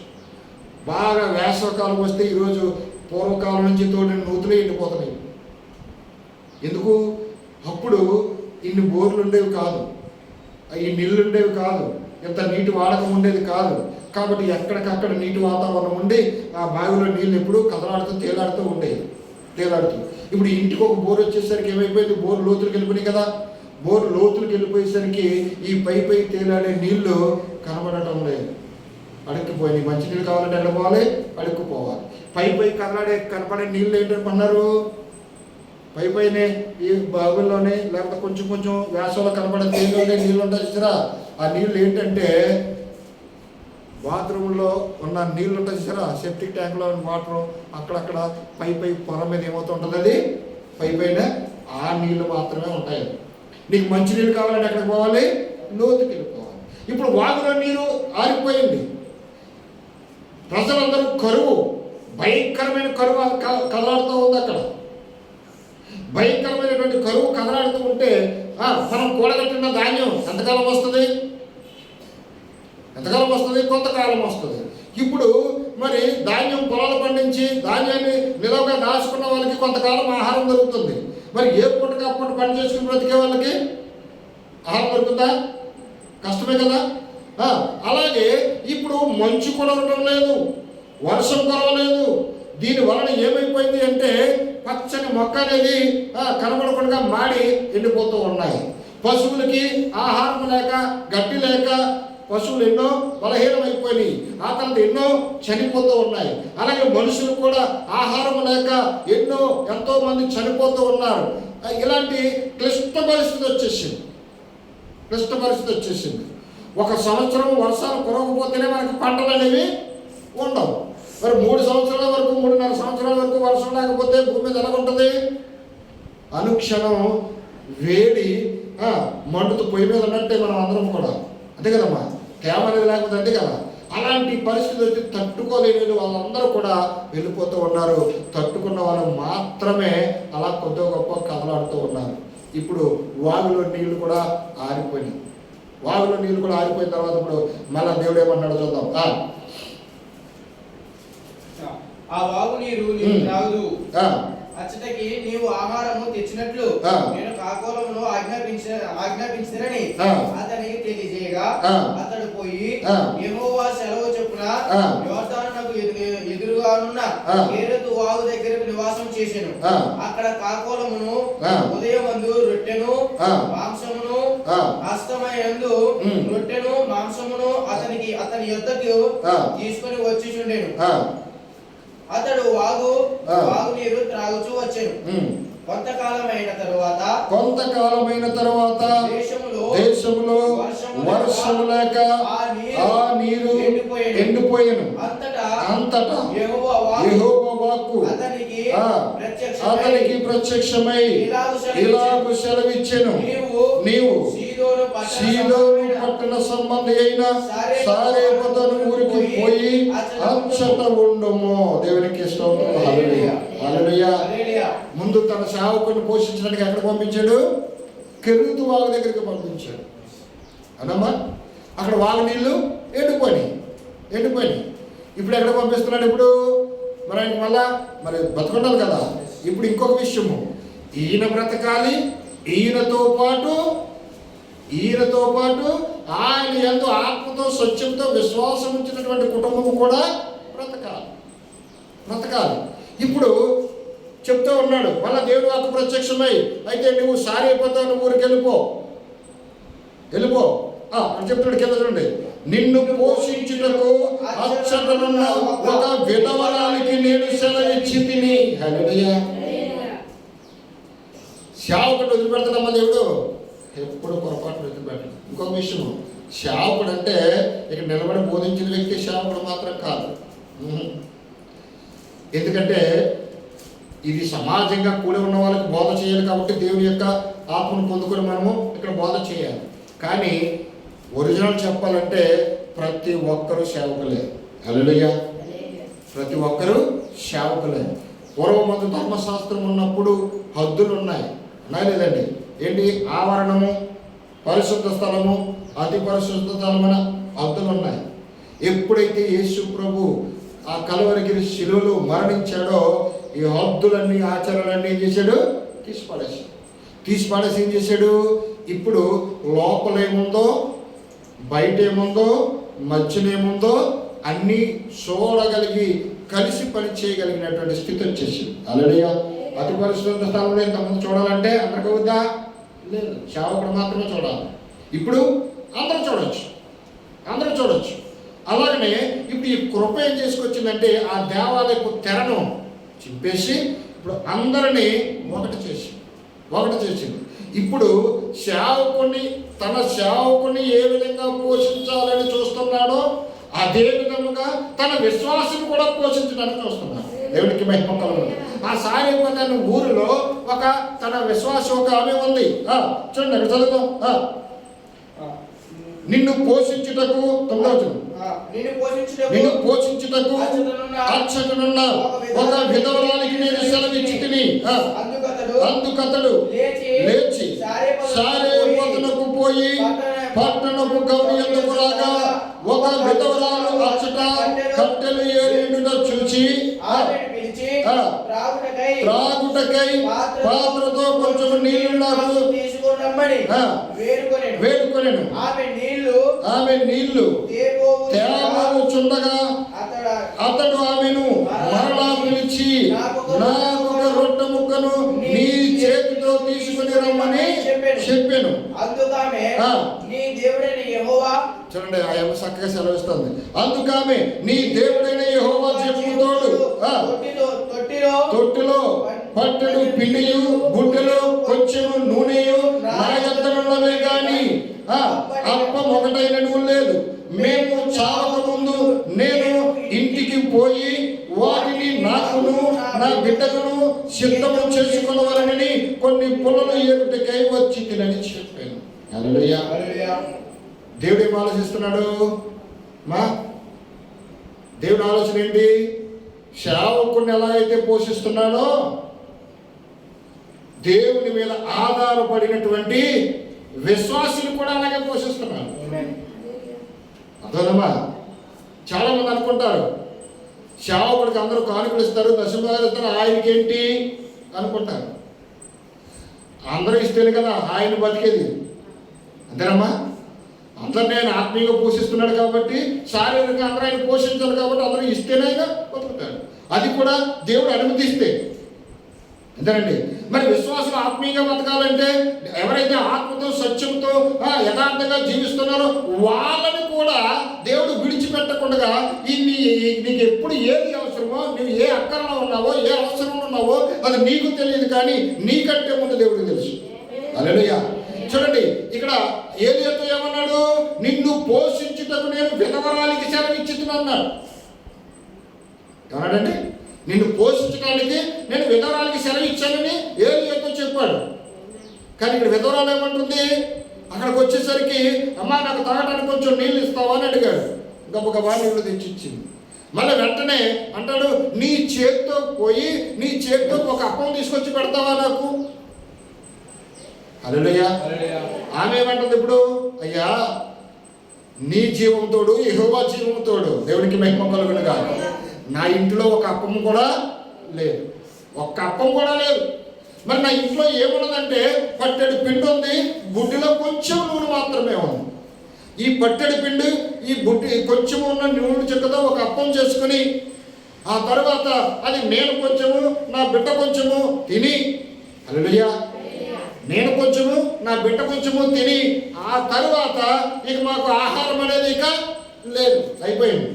బాగా వేసవకాలం వస్తే ఈరోజు పూర్వకాలం నుంచి తోడిన నూతులే ఎండిపోతున్నాయి. ఎందుకు? అప్పుడు ఇన్ని బోర్లు ఉండేవి కాదు, ఈ నీళ్ళు ఉండేవి కాదు, ఇంత నీటి వాడకం ఉండేది కాదు. కాబట్టి ఎక్కడికక్కడ నీటి వాతావరణం ఉండి ఆ బావిలో నీళ్ళు ఎప్పుడూ కదలాడుతూ తేలాడుతూ ఉండేవి. ఇప్పుడు ఇంటికి ఒక బోర్ వచ్చేసరికి ఏమైపోయింది? బోర్ లోతులకు వెళ్ళిపోయినాయి కదా. బోర్ లోతులకు వెళ్ళిపోయేసరికి ఈ పై తేలాడే నీళ్లు కనబడటం లేదు, అడుక్కుపోయినాయి. మంచినీళ్ళు కావాలంటే వెళ్ళిపోవాలి, అడుక్కుపోవాలి. పై కనపడే నీళ్ళు ఏంటంటున్నారు? పైనే ఈ బావుల్లోనే లేకపోతే కొంచెం వేసవలో కనపడే తేలిలోనే నీళ్ళు ఉంటాయి చూసారా? ఆ నీళ్ళు ఏంటంటే బాత్రూంలో ఉన్న నీళ్ళు ఉంటాయి చూసారా? సెప్టిక్ ట్యాంక్లో వాటర్ అక్కడక్కడ పై పొర మీద ఏమవుతూ ఉంటుంది? అది పైన ఆ నీళ్ళు మాత్రమే ఉంటాయి. నీకు మంచి నీళ్ళు కావాలంటే ఎక్కడికి పోవాలి? లోతుకి వెళ్ళిపోవాలి. ఇప్పుడు వాగులో నీరు ఆరిపోయింది. ప్రజలందరూ కరువు, భయంకరమైన కరువు కదలాడుతూ ఉంది. అక్కడ భయంకరమైనటువంటి కరువు కదలాడుతూ ఉంటే మనం కూడగట్టిన ధాన్యం ఎంతకాలం వస్తుంది? కొంతకాలం వస్తుంది. ఇప్పుడు మరి ధాన్యం పొలాలు పండించి ధాన్యాన్ని నిలవగా దాచుకున్న వాళ్ళకి కొంతకాలం ఆహారం దొరుకుతుంది. మరి ఏ పూటకి అప్పుడు పని చేసుకుని బ్రతికే వాళ్ళకి ఆహారం దొరుకుతుందా? కష్టమే కదా. అలాగే ఇప్పుడు మంచు కురవడం లేదు, వర్షం కురవలేదు. దీని వలన ఏమైపోయింది అంటే పచ్చని మొక్క అనేది కనబడకుండా మాడి ఎండిపోతూ ఉన్నాయి. పశువులకి ఆహారం లేక, గడ్డి లేక పశువులు ఎన్నో బలహీనమైపోయినాయి. ఆ తర్వాత ఎన్నో చనిపోతూ ఉన్నాయి. అలాగే మనుషులు కూడా ఆహారం లేక ఎంతో మంది చనిపోతూ ఉన్నారు. ఇలాంటి క్లిష్ట పరిస్థితి వచ్చేసింది. ఒక సంవత్సరం వర్షాలు కురవకపోతేనే మనకి పంటలు అనేవి ఉండవు. మరి 3 సంవత్సరాల వరకు 3.5 సంవత్సరాల వరకు వర్షం లేకపోతే భూమి మీద ఎలా ఉంటుంది? అనుక్షణం వేడి మండుతూ పొయ్యి మీద ఉన్నట్టే మనం అందరం కూడా అంతే కదమ్మా. తేమ అనేది లేకపోతే అంతే కదా. అలాంటి పరిస్థితి వచ్చి తట్టుకోలేని వాళ్ళందరూ కూడా వెళ్ళిపోతూ ఉన్నారు. తట్టుకున్న వాళ్ళు మాత్రమే అలా కొద్ది గొప్ప కదలాడుతూ ఉన్నారు. ఇప్పుడు వాగులో నీళ్లు కూడా ఆరిపోయినాయి. వాగులో నీళ్లు కూడా ఆరిపోయిన తర్వాత ఇప్పుడు మళ్ళా దేవుడు ఏమన్నాడు చూద్దాం. ఆ వాగు నీరు త్రాగుదు, అచ్చటకి నీవు ఆహారము తెచ్చినట్లు నేను కాకోలమును ఆజ్ఞాపించినని అతనికి తెలియజేయగా అతడు పోయి యెహోవా సెలవు చొప్పున యోర్దానునకు ఎదురుగానున్న కెరీతు వాగు దగ్గరకు నివాసం చేసెను. అక్కడ కాకోలమును ఉదయమందు రొట్టెను మాంసమును అస్తమయందు రొట్టెను మాంసమును అతని యొద్దకు తీసుకొని వచ్చుచుండెను. అతడు వాగు నీరు త్రాగుచూ వచ్చెను. కొంతకాలమైన తరువాత దేశములో వర్షము లేక ఆ నీరు ఎండిపోయెను. అంతటా యెహోవా వాక్కు అతనికి ప్రత్యక్షమై ఇలాగు సెలవిచ్చెను, నీవు సీదోను పట్టణ సంబంధి అయిన సారేపతను ఊరికి పోయి అచ్చట ఉండుము. దేవునికి స్తోత్రం. హల్లెలూయా, హల్లెలూయా. ముందు తన సేవకుని పోషించడానికి ఎక్కడ పంపించాడు? కెరీతు వాగు దగ్గరికి పంపించాడు. అన్నమ్మా, అక్కడ వాగు నీళ్లు ఎండిపోయినాయి. ఇప్పుడు ఎక్కడ పంపిస్తున్నాడు? ఇప్పుడు మరి ఆయనకి మళ్ళా మరి బతకుండాలి కదా. ఇప్పుడు ఇంకొక విషయము, ఈయన బ్రతకాలి, ఈయనతో పాటు ఆయన యందు ఆత్మతో సత్యంతో విశ్వాసం ఉంచినటువంటి కుటుంబము కూడా బ్రతకాలి. ఇప్పుడు చెప్తూ ఉన్నాడు, మళ్ళా దేవుడు వాక్కు ప్రత్యక్షమై, అయితే నువ్వు సారైపోతావు, ఊరికి వెళ్ళిపో అని చెప్తున్నాడు. కింద చూడండి, నిన్ను పోషించుటకు అచ్చటనున్న ఒక విధవరాలికి నేను సెలవిచ్చి తిని. హల్లెలూయా. సేవకుడు వదిలిపెడతాడమ్మా దేవుడు? ఎప్పుడు పొరపాటు వదిలిపెట్టడు. ఇంకొక విషయం, సేవకుడు అంటే ఇక్కడ నిలబడి బోధించిన వ్యక్తి సేవకుడు మాత్రం కాదు. ఎందుకంటే ఇది సమాజంగా కూడి ఉన్న వాళ్ళకి బోధ చేయాలి కాబట్టి దేవుని యొక్క ఆత్మను పొందుకొని మనము ఇక్కడ బోధ చేయాలి. కానీ ఒరిజినల్ చెప్పాలంటే ప్రతి ఒక్కరూ సేవకులే. హల్లెలూయా. ప్రతి ఒక్కరూ సేవకులే. పూర్వమందు ధర్మశాస్త్రం ఉన్నప్పుడు హద్దులు ఉన్నాయి లేదండి? ఏంటి? ఆవరణము, పరిశుద్ధ స్థలము, అతి పరిశుద్ధ స్థలమైన హద్దులు ఉన్నాయి. ఎప్పుడైతే యేసు ప్రభు ఆ కలువరిగిరి శిలువలో మరణించాడో ఈ హద్దులన్నీ, ఆచారాలన్నీ ఏం చేశాడు? తీసిపాడేసి ఏం చేశాడు? ఇప్పుడు లోపలేముందో, బయట ఏముందో, మధ్యనేముందో అన్నీ చూడగలిగి కలిసి పని చేయగలిగినటువంటి స్థితి వచ్చేసింది. హల్లెలూయా. అతి పరిశుద్ధ స్థలంలో ఇంతకుముందు చూడాలంటే అందరికీ వద్దా? లేదు, సేవకుడు మాత్రమే చూడాలి. ఇప్పుడు అందరూ చూడొచ్చు. అలాగనే ఇప్పుడు ఈ కృప ఏం చేసుకొచ్చిందంటే ఆ దేవాలయపు తెరను చింపేసి ఇప్పుడు అందరినీ ఒకటి చేసింది. ఇప్పుడు తన సేవకుని ఏ విధంగా పోషించాలని చూస్తున్నాడో అదే విధముగా తన విశ్వాసం కూడా పోషించడానికి చూస్తున్నాడు. దేవునికి మహిమ కలుగును. ఆ సారేపతను ఊరిలో తన విశ్వాసం ఒక ఆమె ఉంది. చూడండి, అక్కడ చదువుతాం. నిన్ను పోషించుటకు అచ్చటనున్న ఒక విధవరాలికి నేను సెలవిచ్చి తిని. అందుకతడు లేచి సారేపతనకు పోయి పట్టణపు గౌరి ఎందుకు రాగా ఒక విధవరాలు అచ్చట కట్టెలు ఏరిండుట చూచి త్రాగుటకై పాత్రతో కొంచెం నీళ్లు నాకు వేడుకొనెను. ఆమె నీళ్లు తేబోచుండగా అతడు ఆమెను మరలా పిలిచి, నాకు ఒక రొట్టె ముక్కను నీ చేతితో తీసుకుని రమ్మని చెప్పాను. చూడండి, ఆయన చక్కగా సెలవిస్తుంది. అందుకామె నీ దేవుడైన యెహోవా చెప్పుకు తోడు తొట్టిలో పట్టెడు పిండియు గుడ్డలు కొంచెము నూనెయు నా యొద్దనున్నవే గాని అప్పం ఒకటైనను లేదు. మేము చావక ముందు నేను ఇంటికి పోయి వాటిని నాకును నా బిడ్డకును సిద్ధము చేసుకున్నవారని కొన్ని పుల్లలు ఏరుటకై వచ్చి తినని చెప్పాను. హల్లెలూయా. దేవుడు ఏం ఆలోచిస్తున్నాడు? దేవుని ఆలోచన ఏంటి? సేవకుడిని ఎలా అయితే పోషిస్తున్నాడో దేవుని మీద ఆధారపడినటువంటి విశ్వాసులు కూడా అలాగే పోషిస్తున్నారు. అర్థమా? చాలా మంది అనుకుంటారు సేవకుడికి అందరూ కానుకలు ఇస్తారు, దశభాగాలు ఇస్తారు, ఆయనకేంటి అనుకుంటారు. అందరూ ఇస్తేనే కదా ఆయన బతికేది. అంతేనమ్మా? అందరు నేను ఆత్మీయంగా పోషిస్తున్నాడు కాబట్టి, శారీరకంగా అందరూ ఆయన పోషించాలి కాబట్టి అందరూ ఇస్తేనే ఆయన బతుకుతాడు. అది కూడా దేవుడు అనుమతిస్తే. అంతేనండి. మరి విశ్వాసం ఆత్మీయంగా బతకాలంటే ఎవరైతే ఆత్మతో సత్యంతో యథార్థంగా జీవిస్తున్నారో వాళ్ళని కూడా దేవుడు విడిచిపెట్టకుండా నీకు ఎప్పుడు ఏది అవసరమో, నువ్వు ఏ అక్కరలో ఉన్నావో, ఏ అవసరంలో ఉన్నావో అది నీకు తెలియదు, కానీ నీకంటే ముందు దేవుడికి తెలుసు. హల్లెలూయా. చూడండి, ఇక్కడ ఏలియాతో ఏమన్నాడు? నిన్ను పోషించుటకు నేను విధవరాలికి సెలవిచ్చుతున్నాను అన్నాడు. ఏమన్నాడండి? నిన్ను పోషించడానికి నేను విధవరాలికి సెలవిచ్చానని ఏలియాతో చెప్పాడు. కానీ ఇక్కడ విధవరాలు ఏమంటుంది? అక్కడికి వచ్చేసరికి, అమ్మా నాకు తాగడానికి కొంచెం నీళ్ళు ఇస్తావా అని అడిగాడు. గబగబా నీళ్ళు తెచ్చిచ్చింది. మళ్ళీ వెంటనే అంటాడు, నీ చేతితో పోయి నీ చేతితో ఒక అప్పం తీసుకొచ్చి పెడతావా నాకు? హల్లెలూయా. ఆమె ఏమంటుంది ఇప్పుడు? అయ్యా, నీ జీవంతోడు యెహోవా జీవంతోడు, దేవునికి మహిమ కలుగును గాక, నా ఇంట్లో ఒక అప్పం కూడా లేదు, ఒక్క అప్పం కూడా లేదు. మరి నా ఇంట్లో ఏమున్నదంటే పట్టెడు పిండి ఉంది, బుడ్డిలో కొంచెం నూనె మాత్రమే ఉంది. ఈ పట్టెడు పిండి, ఈ బుడ్డి కొంచెం ఉన్న నూనె చెక్కతో ఒక అప్పం చేసుకుని, ఆ తర్వాత అది నేను కొంచెము నా బిడ్డ కొంచెము తిని, హల్లెలూయా, నేను కొంచెము నా బిడ్డ కొంచెము తిని, ఆ తర్వాత ఇక మాకు ఆహారం అనేది ఇక లేదు, అయిపోయింది.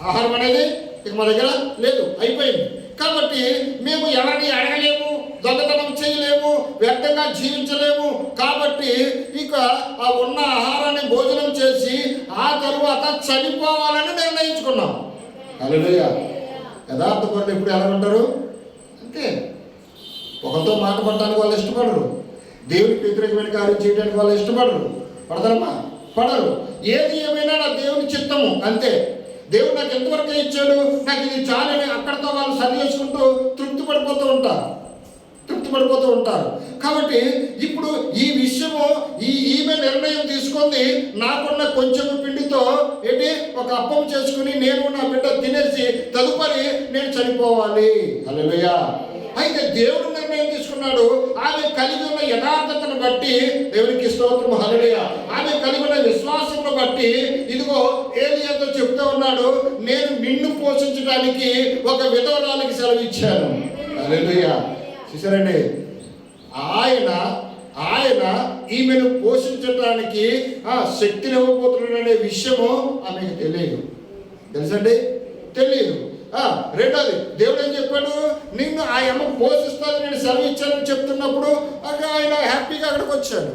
ఆహారం అనేది ఇక మా దగ్గర లేదు, అయిపోయింది. కాబట్టి మేము ఎవరిని అడగలేము, దొంగతనం చేయలేము, వ్యర్థంగా జీవించలేము. కాబట్టి ఇక ఆ ఉన్న ఆహారాన్ని భోజనం చేసి ఆ తరువాత చనిపోవాలని నిర్ణయించుకున్నాం. హల్లెలూయా. యథార్థ పనులు ఎప్పుడు ఎలా ఉంటారు అంటే, ఒకరితో మాట పడటానికి వాళ్ళు ఇష్టపడరు, దేవునికి వ్యతిరేకమైన కార్యం చేయడానికి వాళ్ళు ఇష్టపడరు. పడతారమ్మా? పడరు. ఏది ఏమైనా నా దేవుని చిత్తము అంతే. దేవుడు నాకు ఎంతవరకు ఇచ్చాడు, నాకు ఇది చాలని అక్కడితో వాళ్ళు సరి చేసుకుంటూ తృప్తి పడిపోతూ ఉంటారు. కాబట్టి ఇప్పుడు ఈ విషయము ఈమె నిర్ణయం తీసుకుంది, నాకున్న కొంచెం పిండితో ఏంటి ఒక అప్పం చేసుకుని నేను నా బిడ్డ తినేసి తదుపరి నేను చనిపోవాలి. హల్లెలూయా. అయితే దేవుడు నిర్ణయం తీసుకున్నాడు. ఆమె కలిగి ఉన్న యథార్థతను బట్టి దేవునికి స్తోత్రం. హల్లెలూయా. ఆమె కలిగి ఉన్న విశ్వాసమును బట్టి ఇదిగో ఏలియాతో చెప్తూ ఉన్నాడు, నేను నిన్ను పోషించడానికి ఒక విధవరాలికి సెలవు ఇచ్చాను. హల్లెలూయా. చూసారండి, ఆయన ఈమెను పోషించడానికి శక్తిని ఇవ్వబోతున్నాడనే విషయము ఆమెకు తెలియదు. తెలుసండి? తెలియదు. రెండోది, దేవుడు ఏం చెప్పాడు? నిన్ను ఆ అమ్మకు పోషిస్తానని నేను సెలవు ఇచ్చానని చెప్తున్నప్పుడు ఆయన హ్యాపీగా అక్కడికి వచ్చాడు.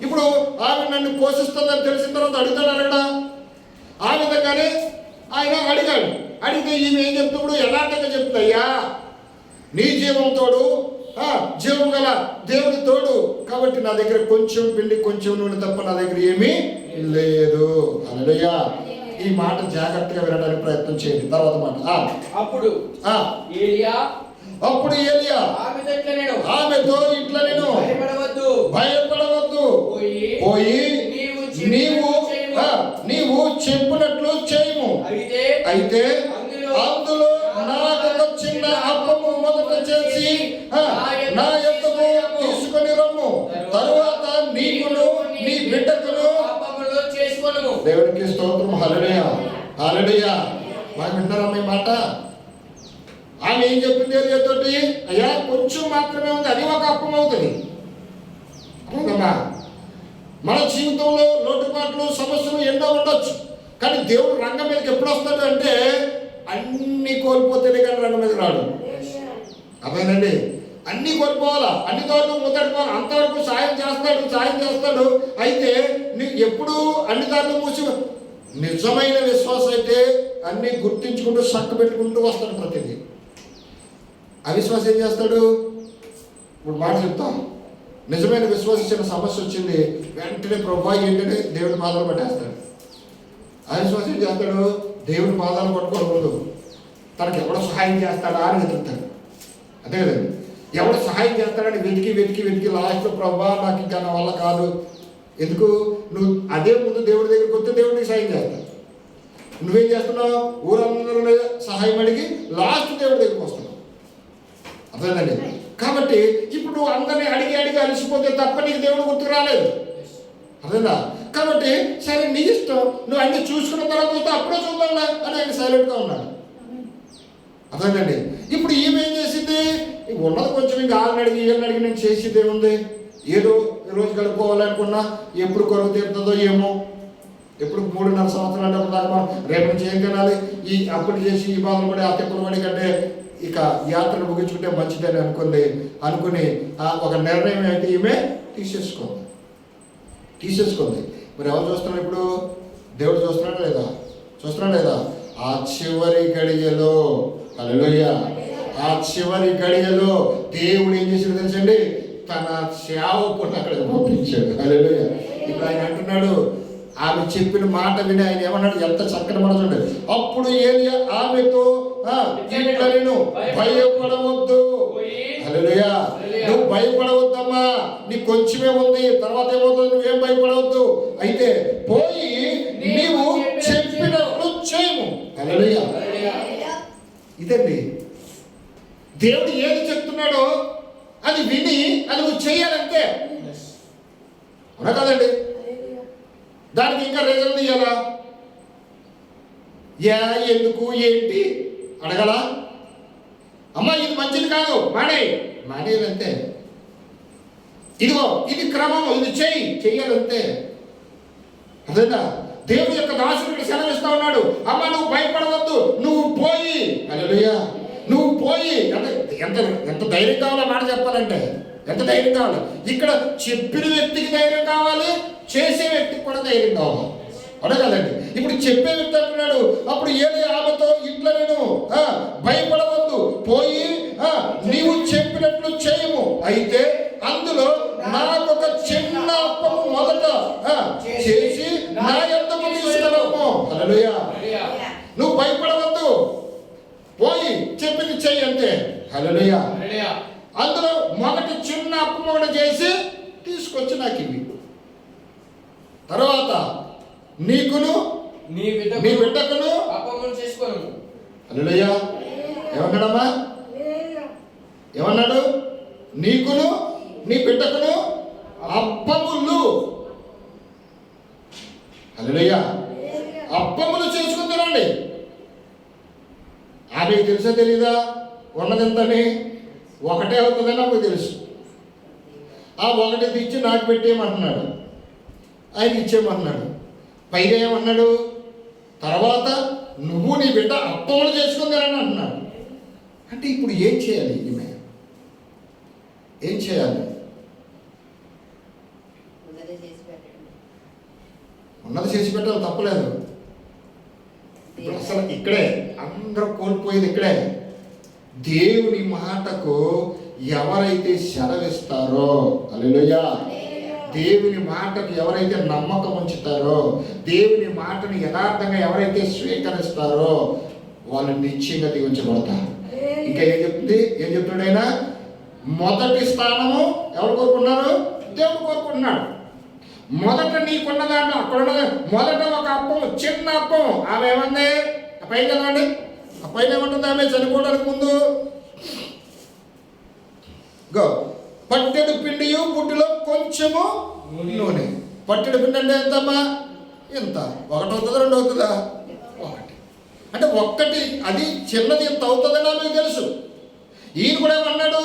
ఇప్పుడు ఆమె నన్ను పోషిస్తుందని తెలిసిన తర్వాత అడగడా? ఆ విధంగానే ఆయన అడిగాడు. అడిగితే ఈమె ఏం చెప్తున్నప్పుడు యథార్థంగా చెప్తుందయ్యా, నీ జీవం తోడు, జీవం గల దేవుడి తోడు, కాబట్టి నా దగ్గర కొంచెం పిండి కొంచెం నూనె తప్ప నా దగ్గర ఏమీ లేదు. హల్లెలూయా. ఈ మాట జాగ్రత్తగా వినడానికి ప్రయత్నం చేయండి. తర్వాత మాట, అప్పుడు ఏలియా ఆమెతో ఇట్లా నేను భయపడవద్దు, పోయి నీవు చెప్పినట్లు చేయము. అయితే అందులో నాకు ఒక చిన్న అప్పము మొదట చేసి నా యొద్దకు తీసుకొని రమ్ము, తరువాత నీకును నీ బిడ్డకును దేవునికి స్తోత్రం. హల్లెలూయా. హల్లెలూయా. బాగా వింటారా మీ మాట? ఆమె ఏం చెప్పింది ఏలియాతోటి? అయ్యా, కొంచెం మాత్రమే ఉంది, అది ఒక అప్పం అవుతుంది. అవునమ్మా, మన జీవితంలో లోటుపాట్లు సమస్యలు ఎన్నో ఉండొచ్చు, కానీ దేవుడు రంగం మీదకి ఎప్పుడు వస్తాడు అంటే అన్ని కోల్పోతేనే కానీ రంగం మీద రాడు. అదేనండి, అన్ని కోల్పోవాలా, అన్ని దారులు ముద్దడిపోవాలి, అంతవరకు సాయం చేస్తాడు. అయితే ఎప్పుడు అన్ని దారులు మూసి, నిజమైన విశ్వాసం అయితే అన్ని గుర్తించుకుంటూ సక్కు పెట్టుకుంటూ వస్తాడు ప్రతిదీ. అవిశ్వాసం ఏం చేస్తాడు? ఇప్పుడు మాట చెప్తాం, నిజమైన విశ్వాసించిన సమస్య వచ్చింది వెంటనే ప్రభావం ఏంటంటే దేవుడి బాధలు పట్టేస్తాడు. అవిశ్వాసం ఏం చేస్తాడు? దేవుని పాదాలు పట్టుకోవడం ముందు తనకు ఎవడో సహాయం చేస్తాడా అని వెతుకుతాడు. అదే కదండి, ఎవడు సహాయం చేస్తాడని వెతికి వెతికి వెతికి లాస్ట్లో ప్రభా నాకు ఇంకా నా వల్ల కాదు. ఎందుకు? నువ్వు అదే ముందు దేవుడి దగ్గరికి వస్తే దేవుడికి సహాయం చేస్తాడు. నువ్వేం చేస్తున్నావు? ఊరందరూ సహాయం అడిగి లాస్ట్ దేవుడి దగ్గరికి వస్తున్నావు. అర్థమైందండి? కాబట్టి ఇప్పుడు నువ్వు అందరినీ అడిగి అడిగి అలసిపోతే తప్ప నీకు దేవుడు గుర్తుకు రాలేదు. అర్థందా? కాబట్టి సరే నీ ఇష్టం, నువ్వు అన్ని చూసుకున్న తర్వాత వస్తే అప్పుడే చూద్దాంలే అని ఆయన సైలెంట్గా ఉన్నాడు. అర్థమైందండి? ఇప్పుడు ఈమె ఏం చేసింది? ఉన్నది కొంచెం ఇంకా వాళ్ళని అడిగి వీళ్ళని అడిగి నేను చేసేది ఏముంది? ఏదో రోజు గడుపుకోవాలనుకున్నా ఎప్పుడు కొరకు తీరుతుందో ఏమో, ఎప్పుడు 3.5 సంవత్సరాలు దాకా మనం రేపు నుంచి ఏం తినాలి, ఈ అప్పుడు చేసి ఈ బాధలు పడి ఆ తిప్పలు పడి కంటే ఇక యాత్రను ముగించుకుంటే మంచిదని అనుకుని ఒక నిర్ణయం అయితే ఈమె తీసేసుకుంది. మరి ఎవరు చూస్తున్నాడు ఇప్పుడు? దేవుడు చూస్తున్నాడా లేదా? చూస్తున్నాడా లేదా? ఆ చివరి గడియలో, హల్లెలూయా, ఆ చివరి గడియలో దేవుడు ఏం చేసాడు తెలుసండి? తన సేవకుని అక్కడ పంపించాడు. హల్లెలూయా. ఇప్పుడు ఆయన అంటున్నాడు, ఆమె చెప్పిన మాట విని ఆయన ఏమన్నాడు? ఎంత చక్కని మాట చూడండి. అప్పుడు ఏలియా ఆమెతో నేను భయపడవద్దు. హల్లెలూయా. నువ్వు భయపడవద్దమ్మా, నీకు కొంచెమే ఉంది, తర్వాత ఏమవుతుంది? నువ్వేం భయపడవద్దు. అయితే పోయి నీవు చెప్పినట్లు చేయము. హల్లెలూయా. ఇదండి దేవుడు ఏది చెప్తున్నాడో అది విని అది నువ్వు చెయ్యాలంటే. అవునా కదండి? దానికి ఇంకా రీజన్ ఇయ్యాలా? ఎందుకు ఏంటి అడగల? అమ్మా ఇది మంచిది కాదు, మానేయాలంతే. ఇదిగో ఇది క్రమం, ఇది చెయ్యాలంతే. అదేనా? దేవుడి యొక్క దాసుడికి సెలవిస్తా ఉన్నాడు, అమ్మ నువ్వు భయపడవద్దు, నువ్వు పోయి. హల్లెలూయా. నువ్వు పోయి. ఎంత ఎంత ధైర్యం కావాలో మాట చెప్పాలంటే ఎంత ధైర్యం కావాలి? ఇక్కడ చెప్పిన వ్యక్తికి ధైర్యం కావాలి, చేసే వ్యక్తికి కూడా ధైర్యం కావాలి. అవునా కదండి? ఇప్పుడు చెప్పే వ్యక్తి అంటున్నాడు, అప్పుడు ఏది ఆమెతో ఇట్లా నేను భయపడవద్దు, పోయి నీవు చెప్పినట్లు చేయము. అయితే అందులో నాకు ఒక చిన్న అప్పము మొదట చేసి నా యొద్దకు తీసుకురాము. హల్లెలూయా. నువ్వు భయపడవద్దు, పోయి చెప్పింది చెయ్యి అంతే. హల్లెలూయా. అందులో మొదటి చిన్న అప్పం ఒకటి చేసి తీసుకొచ్చి నాకు ఇవి. తర్వాత నీకును నీ బిడ్డకును అప్పమును చేసుకోను. హల్లెలూయా. ఏమన్నాడమ్మా? ఏమన్నాడు? నీకును నీ బిడ్డకును అప్పములు. హల్లెలూయా. అప్పములు చేసుకుని తినండి. ఆమెకు తెలుసా తెలీదా? ఉన్నదంతని ఒకటే అవుతుందని నాకు తెలుసు. ఆ ఒకటి తెచ్చి నాకు పెట్టేయమంటున్నాడు, ఆయన ఇచ్చేయమంటున్నాడు. పైగా ఏమన్నాడు? తర్వాత నువ్వు నీ బిడ్డ అప్పములు చేసుకుందారని అంటున్నాడు. అంటే ఇప్పుడు ఏం చేయాలి? ఈమె ఏం చేయాలి? ఉన్నది చేసి పెట్టాలి, తప్పలేదు. ఇప్పుడు అసలు ఇక్కడే అందరూ కోల్పోయేది ఇక్కడే. దేవుని మాటకు ఎవరైతే సెలవిస్తారో, హల్లెలూయా, దేవుని మాటకు ఎవరైతే నమ్మకం ఉంచుతారో, దేవుని మాటను యథార్థంగా ఎవరైతే స్వీకరిస్తారో వాళ్ళు నిశ్చయంగా దీవించబడతారు. ఇంకా ఏం చెప్తున్నాడు ఆయన? మొదటి స్థానము ఎవరు కోరుకున్నారు? దేవుడు కోరుకుంటున్నాడు. మొదట నీకున్న దాంట్లో అక్కడ మొదట ఒక అప్పం, చిన్న అప్పం. ఆమె ఏమంది? పైన కదండి, ఆ పైన ఏమంటుంది ఆమె చనిపోవడానికి ముందు? పట్టెడు పిండియు బుడ్డిలో కొంచెము నూనె. పట్టెడు పిండి అంటే ఎంతమ్మా? ఎంత? ఒకటి అవుతుందా, రెండు అవుతుందా? ఒకటి. అంటే ఒక్కటి, అది చిన్నది ఎంత అవుతుందని ఆమెకు తెలుసు. ఈయన కూడా ఏమన్నాడు?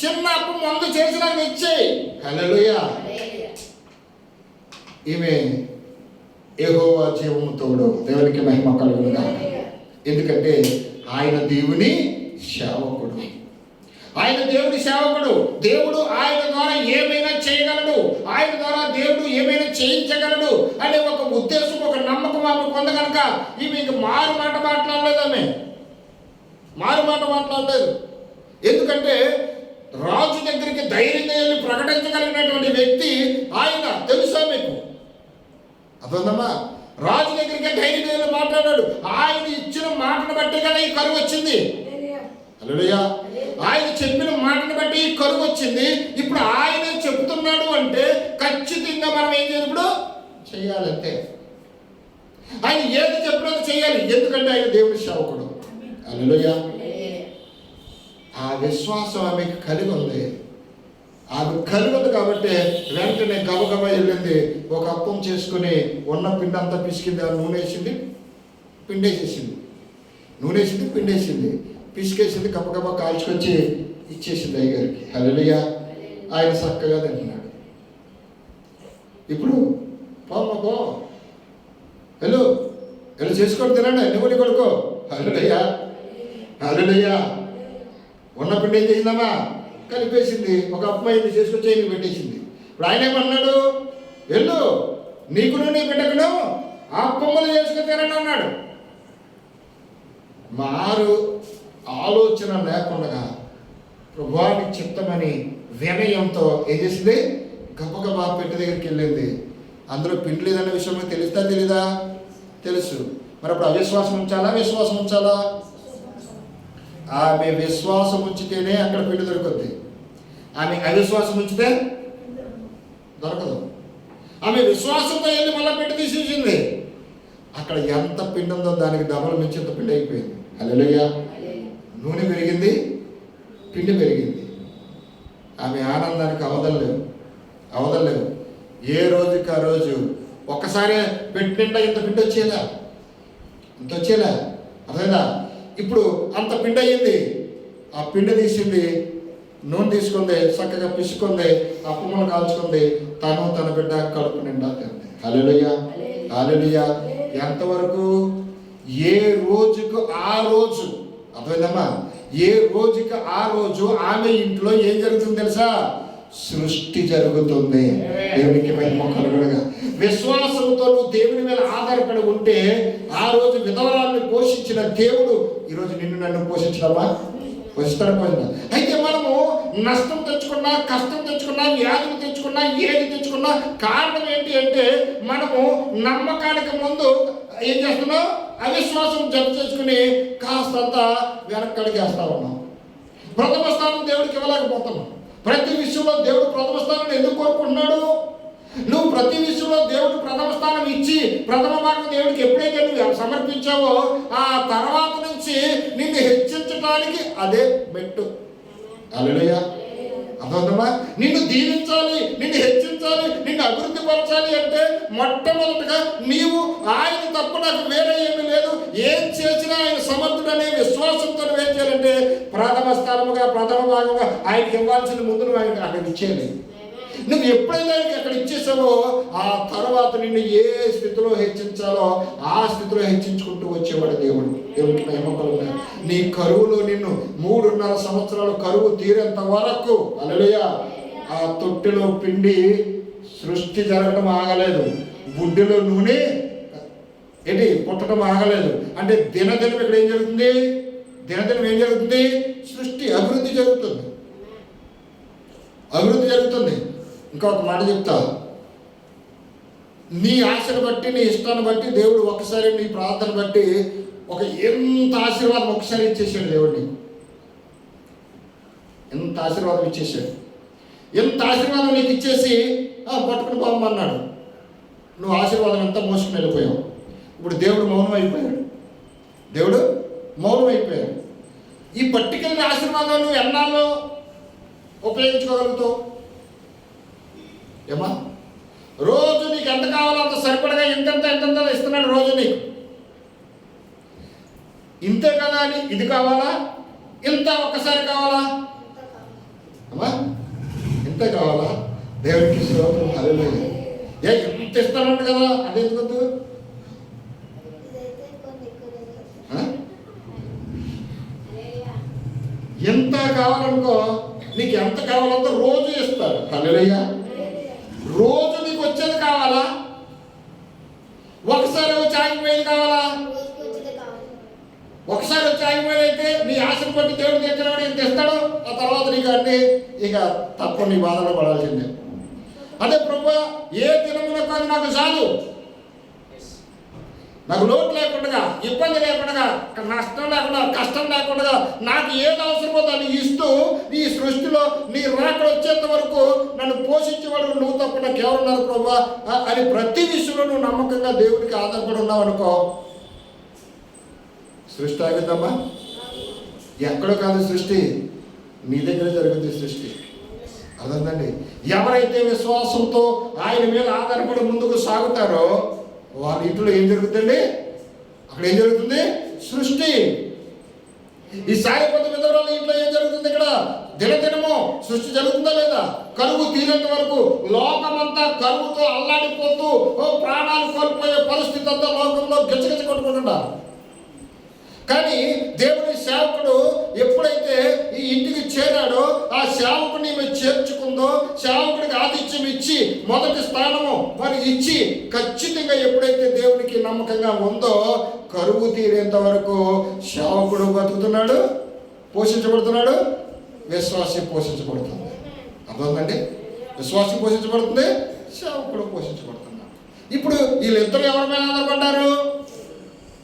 చిన్న అప్పు మందు చేసి నాకు ఇచ్చేయి. హల్లెలూయా. ఈమె యెహోవా జీవము తోడు. దేవునికి మహిమ కలుగునుగా. ఎందుకంటే ఆయన దేవుని సేవకుడు. ఆయన దేవుడి సేవకుడు. దేవుడు ఆయన ద్వారా ఏమైనా చేయగలడు, ఆయన ద్వారా దేవుడు ఏమైనా చేయించగలడు అనే ఒక ఉద్దేశం, ఒక నమ్మకం ఆమె పొంద కనుక ఈమె ఇంక మారు మాట మాట్లాడలేదు. ఆమె మారు మాట మాట్లాడలేదు. ఎందుకంటే రాజు దగ్గరికి ధైర్యంగా వెళ్ళి ప్రకటించగలిగినటువంటి వ్యక్తి ఆయన. తెలుసా మీకు? అర్థమా? రాజు దగ్గరికి ధైర్యంగా వెళ్ళి మాట్లాడాడు. చెప్పాడు. ఆయన ఇచ్చిన మాటను బట్టి కదా ఈ కరువు వచ్చింది. హల్లెలూయా. ఆయన చెప్పిన మాటను బట్టి ఈ కరువు వచ్చింది. ఇప్పుడు ఆయన చెప్తున్నాడు అంటే ఖచ్చితంగా మనం ఏం చేయాలి? ఇప్పుడు చేయాలంటే ఆయన ఏది చెప్పినది చేయాలి. ఎందుకంటే ఆయన దేవుని సేవకుడు. హల్లెలూయా. ఆ విశ్వాసం ఆమెకు కలిగి ఉంది. ఆమె కలిగి ఉంది కాబట్టి వెంటనే గబగబా వెళ్ళింది. ఒక అప్పం చేసుకుని ఉన్న పిండి అంతా పిసికింది. నూనె వేసింది, పిండేసేసింది. నూనె వేసింది, పిండేసింది, పిసికేసింది. గబగబా కాల్చుకొచ్చి ఇచ్చేసింది అయ్యగారికి. హల్లెలూయా. ఆయన చక్కగా తింటున్నాడు. ఇప్పుడు పో హలో వెళ్ళి చేసుకొని తినండి, నువ్వు కొడుకో. హల్లెలూయా. హల్లెలూయా. ఉన్న పిండి ఏం చేసిందమ్మా? కలిపేసింది. ఒక అమ్మాయిని చేసుకొచ్చి ఆయన పెట్టేసింది. ఇప్పుడు ఆయన ఏమన్నాడు? వెళ్ళు, నీకును నీ బిడ్డకును ఆ పొమ్మలు చేసుకుని తినండి అన్నాడు. మారు ఆలోచన లేకుండా ప్రభువానికి చిత్తమని వినయంతో ఏం చేసింది? గబగబా పెట్టి దగ్గరికి వెళ్ళింది. అందులో పిండి లేదన్న విషయం తెలుస్తా తెలీదా? తెలుసు. మరి అప్పుడు అవిశ్వాసం ఉంచాలా, విశ్వాసం ఉంచాలా? ఆమె విశ్వాసం ఉంచితేనే అక్కడ పిండి దొరుకుద్ది. ఆమె అవిశ్వాసం ఉంచితే దొరకదు. ఆమె విశ్వాసంతో వెళ్ళి మళ్ళీ పిండి తీసేసింది. అక్కడ ఎంత పిండి ఉందో దానికి డబల్ మించేంత పిండి అయిపోయింది. హల్లెలూయా. నూనె పెరిగింది, పిండి పెరిగింది. ఆమె ఆనందానికి అవదలేవు. ఏ రోజుకి ఆ రోజు ఒక్కసారి పెట్టిండా ఇంత పిండి వచ్చేలా, ఇంత వచ్చేలా. అదేనా? ఇప్పుడు అంత పిండి అయ్యింది. ఆ పిండి తీసింది, నూనె తీసుకుంది, చక్కగా పిసుకుంది, అప్పమ్మలు కాల్చుకుంది. తను తన బిడ్డ కడుపు నిండా తింది. హల్లెలూయా. హల్లెలూయా. ఎంతవరకు? ఏ రోజుకు ఆ రోజు. అర్థమైందమ్మా? ఏ రోజుకి ఆ రోజు ఆమె ఇంట్లో ఏం జరుగుతుంది తెలుసా? సృష్టి జరుగుతుంది. దేవునికి మహిమ కలుగునుగా. విశ్వాసంతో నువ్వు దేవుని మీద ఆధారపడి ఉంటే ఆ రోజు విధవరాలను పోషించిన దేవుడు ఈరోజు నిన్ను నన్ను పోషించడమా? పోషిస్తాడు. అయితే మనము నష్టం తెచ్చుకున్నా, కష్టం తెచ్చుకున్నా, వ్యాధులు తెచ్చుకున్నా, ఏది తెచ్చుకున్నా కారణం ఏంటి అంటే మనము నమ్మకానికి ముందు ఏం చేస్తున్నాం? అవిశ్వాసం జత చేసుకుని కాస్తంత వెనక్కడికి వేస్తా ఉన్నాం. ప్రథమ స్థానం దేవుడికి ఇవ్వలేకపోతున్నాం. ప్రతి విషయంలో దేవుడు ప్రథమ స్థానాన్ని ఎందుకు కోరుకుంటున్నాడు? నువ్వు ప్రతి విషయంలో దేవుడు ప్రథమ స్థానం ఇచ్చి ప్రథమ భాగం దేవుడికి ఎప్పుడైతే నువ్వు సమర్పించావో ఆ తర్వాత నుంచి నిన్ను హెచ్చించడానికి అదే మెట్టు. హల్లెలూయా. అర్థమా? నిన్ను దీవించాలి, నిన్ను హెచ్చించాలి, నిన్ను అభివృద్ధి పరచాలి అంటే మొట్టమొదటిగా నీవు ఆయన తప్ప నాకు వేరే ఏమీ లేదు, ఏం చేసినా ఆయన సమర్థుడు అనే విశ్వాసంతో ఏం చేయాలంటే ప్రథమ స్థానముగా ప్రథమ భాగంగా ఆయనకి ఇవ్వాల్సిన ముందు నువ్వు ఆయనకి అక్కడ ఇచ్చేయాలి. నువ్వు ఎప్పుడైతే అక్కడ ఇచ్చేసావో ఆ తర్వాత నిన్ను ఏ స్థితిలో హెచ్చించాలో ఆ స్థితిలో హెచ్చించుకుంటూ వచ్చేవాడు దేవుడు. దేవుడికి మహిమ కలుగును. నీ కరువులో నిన్ను 3.5 సంవత్సరాలు కరువు తీరేంత వరకు హల్లెలూయా ఆ తొట్టెలో పిండి సృష్టి జరగడం ఆగలేదు. బుడ్డిలో నూనె పుట్టడం ఆగలేదు. అంటే దినదినం ఇక్కడ ఏం జరుగుతుంది? దినదినం ఏం జరుగుతుంది? సృష్టి అభివృద్ధి జరుగుతుంది. ఇంకొక మాట చెప్తా. నీ ఆశను బట్టి, నీ ఇష్టాన్ని బట్టి దేవుడు ఒకసారి నీ ప్రార్థన బట్టి ఎంత ఆశీర్వాదం ఒకసారి ఇచ్చేసాడు దేవుడిని. ఎంత ఆశీర్వాదం ఇచ్చేసాడు. ఎంత ఆశీర్వాదం నీకు ఇచ్చేసి పట్టుకుని పోమన్నాడు. నువ్వు ఆశీర్వాదం ఎంత మోసుకుని వెళ్ళిపోయావు. ఇప్పుడు దేవుడు మౌనం అయిపోయాడు. ఈ పర్టికులర్ ఆశీర్వాదం నువ్వు ఎన్నాళ్ళు ఉపయోగించుకోగలుగుతావు? ఏమా? రోజు నీకు ఎంత కావాలో అంత సరిపడగా ఎంతెంత ఇస్తున్నాడు రోజు నీకు. ఇంతే కదా అని ఇది కావాలా? ఇంత ఒక్కసారి కావాలా? అమ్మా ఇంతే కావాలా? దేవుడికి స్తోత్రం. హల్లెలూయా. ఎంత ఇస్తానంట కదా, అదెందుకు? ఎంత కావాలనుకో, నీకు ఎంత కావాలంత రోజు ఇస్తాడు. హల్లెలూయా. రోజు నీకు వచ్చేది కావాలా? ఒకసారి వచ్చి ఆగిపోయేది కావాలా? ఒకసారి వచ్చి ఆగిపోయేది అయితే నీ ఆశను బట్టి దేవుడు తెచ్చినవాడు ఎంత ఇస్తాడు. ఆ తర్వాత నీకు అన్ని ఇక తప్ప నీ బాధలో పడాల్సిందే. అదే ప్రభువా ఏ దినములకు అది నాకు చాలు, నాకు లోటు లేకుండా, ఇబ్బంది లేకుండా, నష్టం లేకుండా, కష్టం లేకుండా నాకు ఏది అవసరమో దాన్ని ఇస్తూ ఈ సృష్టిలో నీ రాకడ వచ్చేంత వరకు నన్ను పోషించేవాడు నువ్వు తప్ప నాకు ఎవరున్నారు ప్రభువా అని ప్రతి విషయంలో నువ్వు నమ్మకంగా దేవుడికి ఆధారపడి ఉన్నావు అనుకో, సృష్టి ఆగిద్దామా? ఎక్కడో కాదు సృష్టి, నీ దగ్గర జరుగుతుంది సృష్టి. అర్థండి? ఎవరైతే విశ్వాసంతో ఆయన మీద ఆధారపడి ముందుకు సాగుతారో వాళ్ళ ఇంట్లో ఏం జరుగుతుంది? అక్కడ ఏం జరుగుతుంది? సృష్టి. ఈ సాయపతి విధవరాల ఇంట్లో ఏం జరుగుతుంది? ఇక్కడ దినదినము సృష్టి జరుగుతుందా లేదా? కరువు తీరేంత వరకు లోకమంతా కరువుతో అల్లాడిపోతూ ప్రాణాలు కోల్పోయే పరిస్థితి అంతా లోకంలో గచ్చగచ్చ కొట్టుకుంటుంటా. కానీ దేవుని సేవకుడు ఎప్పుడైతే ఈ ఇంటికి చేరాడో ఆ సేవకుని చేర్చుకుందో, సేవకుడికి ఆతిథ్యం ఇచ్చి మొదటి స్థానము మరి ఇచ్చి ఖచ్చితంగా ఎప్పుడైతే దేవునికి నమ్మకంగా ఉందో కరువు తీరేంత వరకు సేవకుడు బతుకుతున్నాడు, పోషించబడుతున్నాడు, విశ్వాసి పోషించబడుతుంది. అర్థమండి? విశ్వాసి పోషించబడుతుంది, సేవకుడు పోషించబడుతున్నాడు. ఇప్పుడు వీళ్ళిద్దరు ఎవరి మీద ఆధారపడ్డారు?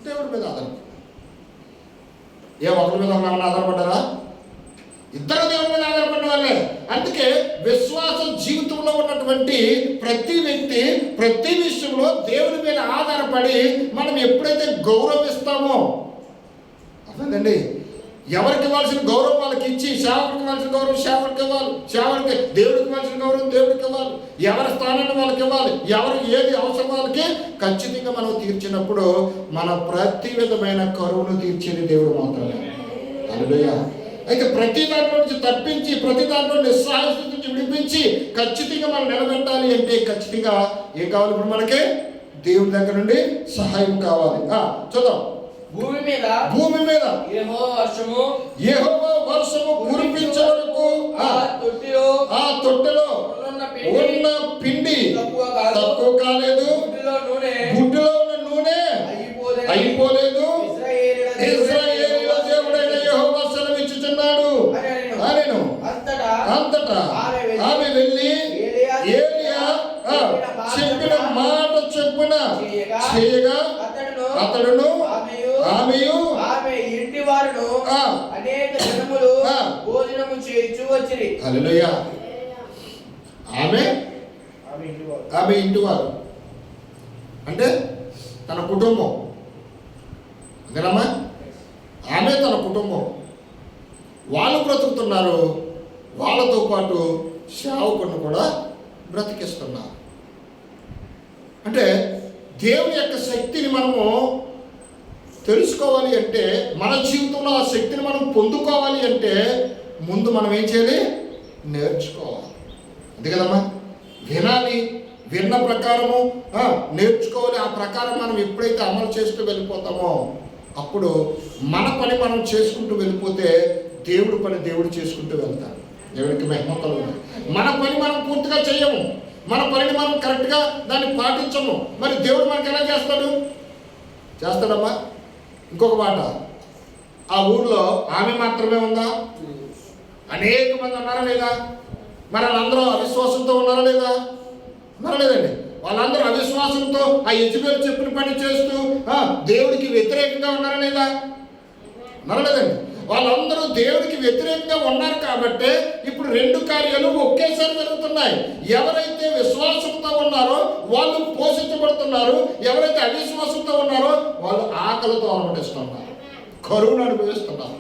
దేవుడి మీద ఆధారపడ్డారు. ఒకరి మీద ఆధారపడ్డారా? ఇద్దరు దేవుడి మీద ఆధారపడ్డ వాళ్ళే. అందుకే విశ్వాస జీవితంలో ఉన్నటువంటి ప్రతి వ్యక్తి ప్రతి విషయంలో దేవుడి మీద ఆధారపడి మనం ఎప్పుడైతే గౌరవిస్తామో, అర్థండి, ఎవరికి ఇవ్వాల్సిన గౌరవం వాళ్ళకి ఇచ్చి, సేవకుడికి ఇవ్వాల్సిన గౌరవం సేవకుడికి ఇవ్వాలి, సేవకుడికి దేవుడికి ఇవ్వాల్సిన గౌరవం దేవుడికి ఇవ్వాలి, ఎవరి స్థానాన్ని వాళ్ళకి ఇవ్వాలి, ఎవరు ఏది అవసరం వాళ్ళకి ఖచ్చితంగా మనం తీర్చినప్పుడు మన ప్రతి విధమైన కరువును తీర్చేది దేవుడు మాత్రమే. హల్లెలూయా. అయితే ప్రతి దాంట్లో నుంచి తప్పించి, ప్రతి దాంట్లో నిస్సహాయ స్థితి నుంచి విడిపించి ఖచ్చితంగా మనం నిలబెట్టాలి అంటే ఖచ్చితంగా ఏం కావాలి? ఇప్పుడు మనకి దేవుడి దగ్గర నుండి సహాయం కావాలి. చూద్దాం. భూమి మీద యెహోవా వర్షము కురిపించే వరకు ఆ తొట్టెలో ఉన్న పిండి తక్కువ కాలేదు, గుడ్డులో ఉన్న నూనె అయిపోలేదు. ఇశ్రాయేలీయుల దేవుడైన యెహోవా సెలవిచ్చుచున్నాడు అనెను. అంతటా ఆమె వెళ్ళి ఏలీయా చెప్పిన మాట చొప్పున చేయగా అతడును ఆమెయు ఆమె ఇంటి వారును అనేక జనములు భోజనము చేయించు వచ్చిరి. హల్లెలూయా. ఆమె ఇంటి వారు అంటే తన కుటుంబం. అంతేనమ్మా? ఆమె తన కుటుంబం. వాళ్ళు బ్రతుకుతున్నారు, వాళ్ళతో పాటు సేవకుడిని కూడా బ్రతికిస్తున్నారు. అంటే దేవుని యొక్క శక్తిని మనము తెలుసుకోవాలి అంటే, మన జీవితంలో ఆ శక్తిని మనం పొందుకోవాలి అంటే ముందు మనం ఏం చేయాలి? నేర్చుకోవాలి. అంతే కదమ్మా? వినాలి, విన్న ప్రకారము నేర్చుకోవాలి. ఆ ప్రకారం మనం ఎప్పుడైతే అమలు చేస్తూ వెళ్ళిపోతామో అప్పుడు మన పని మనం చేసుకుంటూ వెళ్ళిపోతే దేవుడి పని దేవుడు చేసుకుంటూ వెళ్తాడు. దేవుడికి మహిమ కలుగుతుంది. మన పని మనం పూర్తిగా చేయము, మన పనిని మనం కరెక్ట్గా దాన్ని పాటించము. మరి దేవుడు మనకి ఎలా చేస్తాడమ్మా? ఇంకొక మాట, ఆ ఊర్లో ఆమె మాత్రమే ఉందా? అనేక మంది ఉన్నారా లేదా? మరి వాళ్ళందరూ అవిశ్వాసంతో ఉన్నారా లేదా? ఉన్నారా లేదండి? వాళ్ళందరూ అవిశ్వాసంతో ఆ యెజబెలు చెప్పిన పని చేస్తూ దేవుడికి వ్యతిరేకంగా ఉన్నారా లేదా? ఉన్నారా లేదండి? వాళ్ళందరూ దేవుడికి వ్యతిరేకంగా ఉన్నారు కాబట్టి ఇప్పుడు రెండు కార్యాలు ఒకేసారి జరుగుతున్నాయి. ఎవరైతే విశ్వాసంతో ఉన్నారో వాళ్ళు పోషించబడుతున్నారు, ఎవరైతే అవిశ్వాసంతో ఉన్నారో వాళ్ళు ఆకలితో అలమటిస్తున్నారు, కరువును అనుభవిస్తున్నారు.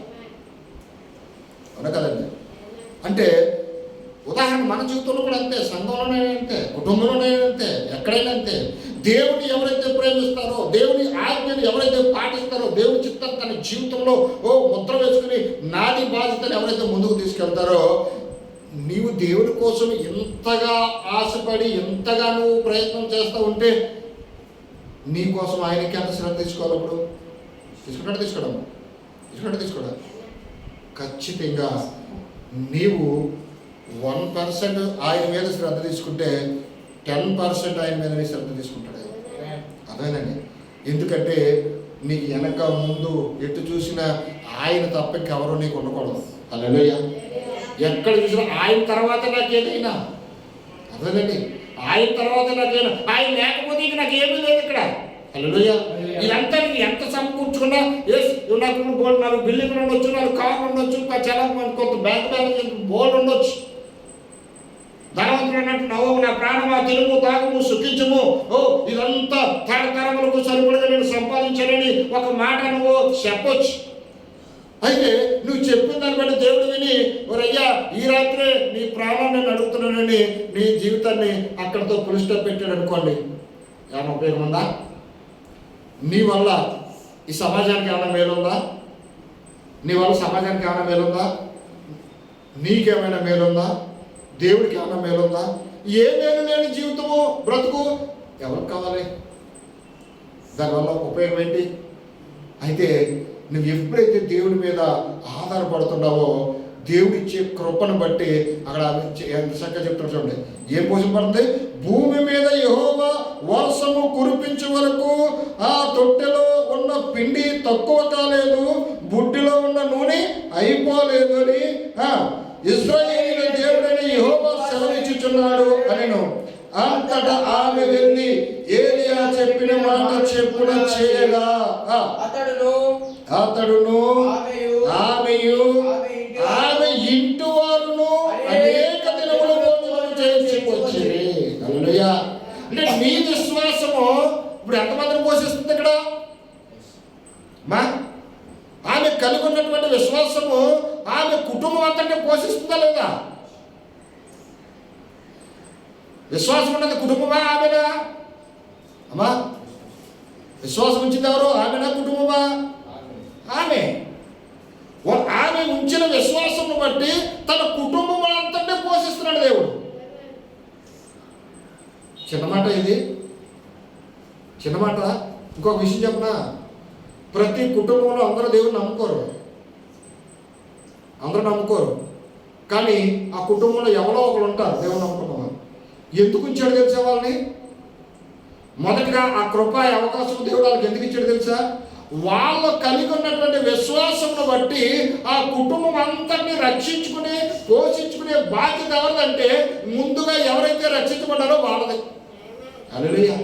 అవునా కదండి? అంటే ఉదాహరణ మన జీవితంలో కూడా అంతే, సంఘంలోనే అంతే, కుటుంబంలోనే అంతే, ఎక్కడైనా అంతే. దేవుని ఎవరైతే ప్రేమిస్తారో, దేవుని ఆజ్ఞను ఎవరైతే పాటిస్తారో, దేవుని చిత్తం తన జీవితంలో ముద్ర వేసుకుని నాది బాధ్యతను ఎవరైతే ముందుకు తీసుకెళ్తారో, నీవు దేవుని కోసం ఎంతగా ఆశపడి ఎంతగా నువ్వు ప్రయత్నం చేస్తూ ఉంటే నీ కోసం ఆయనకి ఎంత శ్రద్ధ తీసుకోవాలి? ఇప్పుడు తీసుకోవడం ఖచ్చితంగా నీవు 1% ఆయన మీద శ్రద్ధ తీసుకుంటే 10% ఆయన మీద శ్రద్ధ తీసుకుంటాడు. అదేనండి. ఎందుకంటే నీకు వెనక ముందు ఎటు చూసినా ఆయన తప్ప ఇంకెవరో నీకు ఉండకూడదు. హల్లెలూయా. ఎక్కడ చూసినా ఆయన తర్వాత నాకేదైనా, అదేనండి, ఆయన తర్వాత నాకేనా, ఆయన లేకపోతే ఇక నాకేమీ లేదు ఇక్కడ. హల్లెలూయా. ఇదంతా నీకు ఎంత సమకూర్చుకున్నా నాకు బోల్డ్ 4 బిల్డింగ్లు ఉండొచ్చు, 4 కార్లు ఉండొచ్చు, చాలా కొంత బ్యాంక్ బ్యాలెన్స్ బోల్డ్ ఉండొచ్చు. ధనవంతుడు అన్నట్టు నవ్వు నా ప్రాణమా తెలుగు తాగము సుఖించము, ఇదంతా తరతరములకు సరిపడగా నేను సంపాదించానని ఒక మాట నువ్వు చెప్పొచ్చు. అయితే నువ్వు చెప్పిన దాన్ని బట్టి దేవుడు విని ఒరయ్యా ఈ రాత్రే నీ ప్రాణాన్ని నేను అడుగుతున్నానని నీ జీవితాన్ని అక్కడితో పులి స్టాప్ పెట్టాడు అనుకోండి, ఏమైనా ఉపయోగం ఉందా? నీ వల్ల ఈ సమాజానికి ఏమైనా మేలుందా? నీ వల్ల సమాజానికి ఏమైనా మేలుందా? నీకేమైనా మేలుందా? దేవుడికి ఏమైనా మేలుందా? ఏ మేలు లేని జీవితము బ్రతుకు ఎవరికి కావాలి? దానివల్ల ఉపయోగం ఏంటి? అయితే నువ్వు ఎప్పుడైతే దేవుడి మీద ఆధారపడుతున్నావో దేవుడిచ్చే కృపను బట్టి అక్కడ ఎంత చక్కగా చెప్తాడు చూడండి. ఏం పోషింపడుతుంది? భూమి మీద యెహోవా వర్షము కురిపించే వరకు ఆ తొట్టెలో ఉన్న పిండి తక్కువ కాలేదు, బుడ్డిలో ఉన్న నూనె అయిపోలేదు అని ఇశ్రాయేలు దేవుడైన యెహోవా సెలవిచ్చుచున్నాడు అనెను. అంతటా ఆమె వెళ్ళి ఏలియా చెప్పిన మాట చెప్పున చేయగా అతడును ఆమెయు ఆమె ఇంటి వారును అనేక దినములు భోజనం చేసి వచ్చిరి. హల్లెలూయా. అంటే నీ విశ్వాసము ఇప్పుడు ఎంతమందిని పోషిస్తుంది ఇక్కడ? ఆమె కలిగి ఉన్నటువంటి విశ్వాసము ఆమె కుటుంబం అంతటే పోషిస్తుందా లేదా? విశ్వాసం ఉన్నది కుటుంబమా ఆమెనా? అమ్మా, విశ్వాసం ఉంచింది ఎవరు? ఆమెనా కుటుంబమా? ఆమె. ఆమె ఉంచిన విశ్వాసం బట్టి తన కుటుంబం అంతటే పోషిస్తున్నాడు దేవుడు. చిన్నమాట ఇది, చిన్నమాట. ఇంకొక విషయం చెప్పనా, ప్రతి కుటుంబంలో అందరూ దేవుడిని నమ్ముకోరు, అందరూ నమ్ముకోరు. కానీ ఆ కుటుంబంలో ఎవరో ఒకరు ఉంటారు దేవుడు నమ్ముకున్నవారు. ఎందుకు ఉంచాడు తెలుసా వాళ్ళని? మొదటిగా ఆ కృప అవకాశం దేవుడు వాళ్ళకి ఎందుకు ఇచ్చాడు తెలుసా? వాళ్ళు కలిగి ఉన్నటువంటి విశ్వాసంను బట్టి ఆ కుటుంబం అంతటినీ రక్షించుకుని పోషించుకునే బాధ్యత ఎవరిదంటే ముందుగా ఎవరైతే రక్షించబడ్డారో వాళ్ళది. హల్లెలూయా.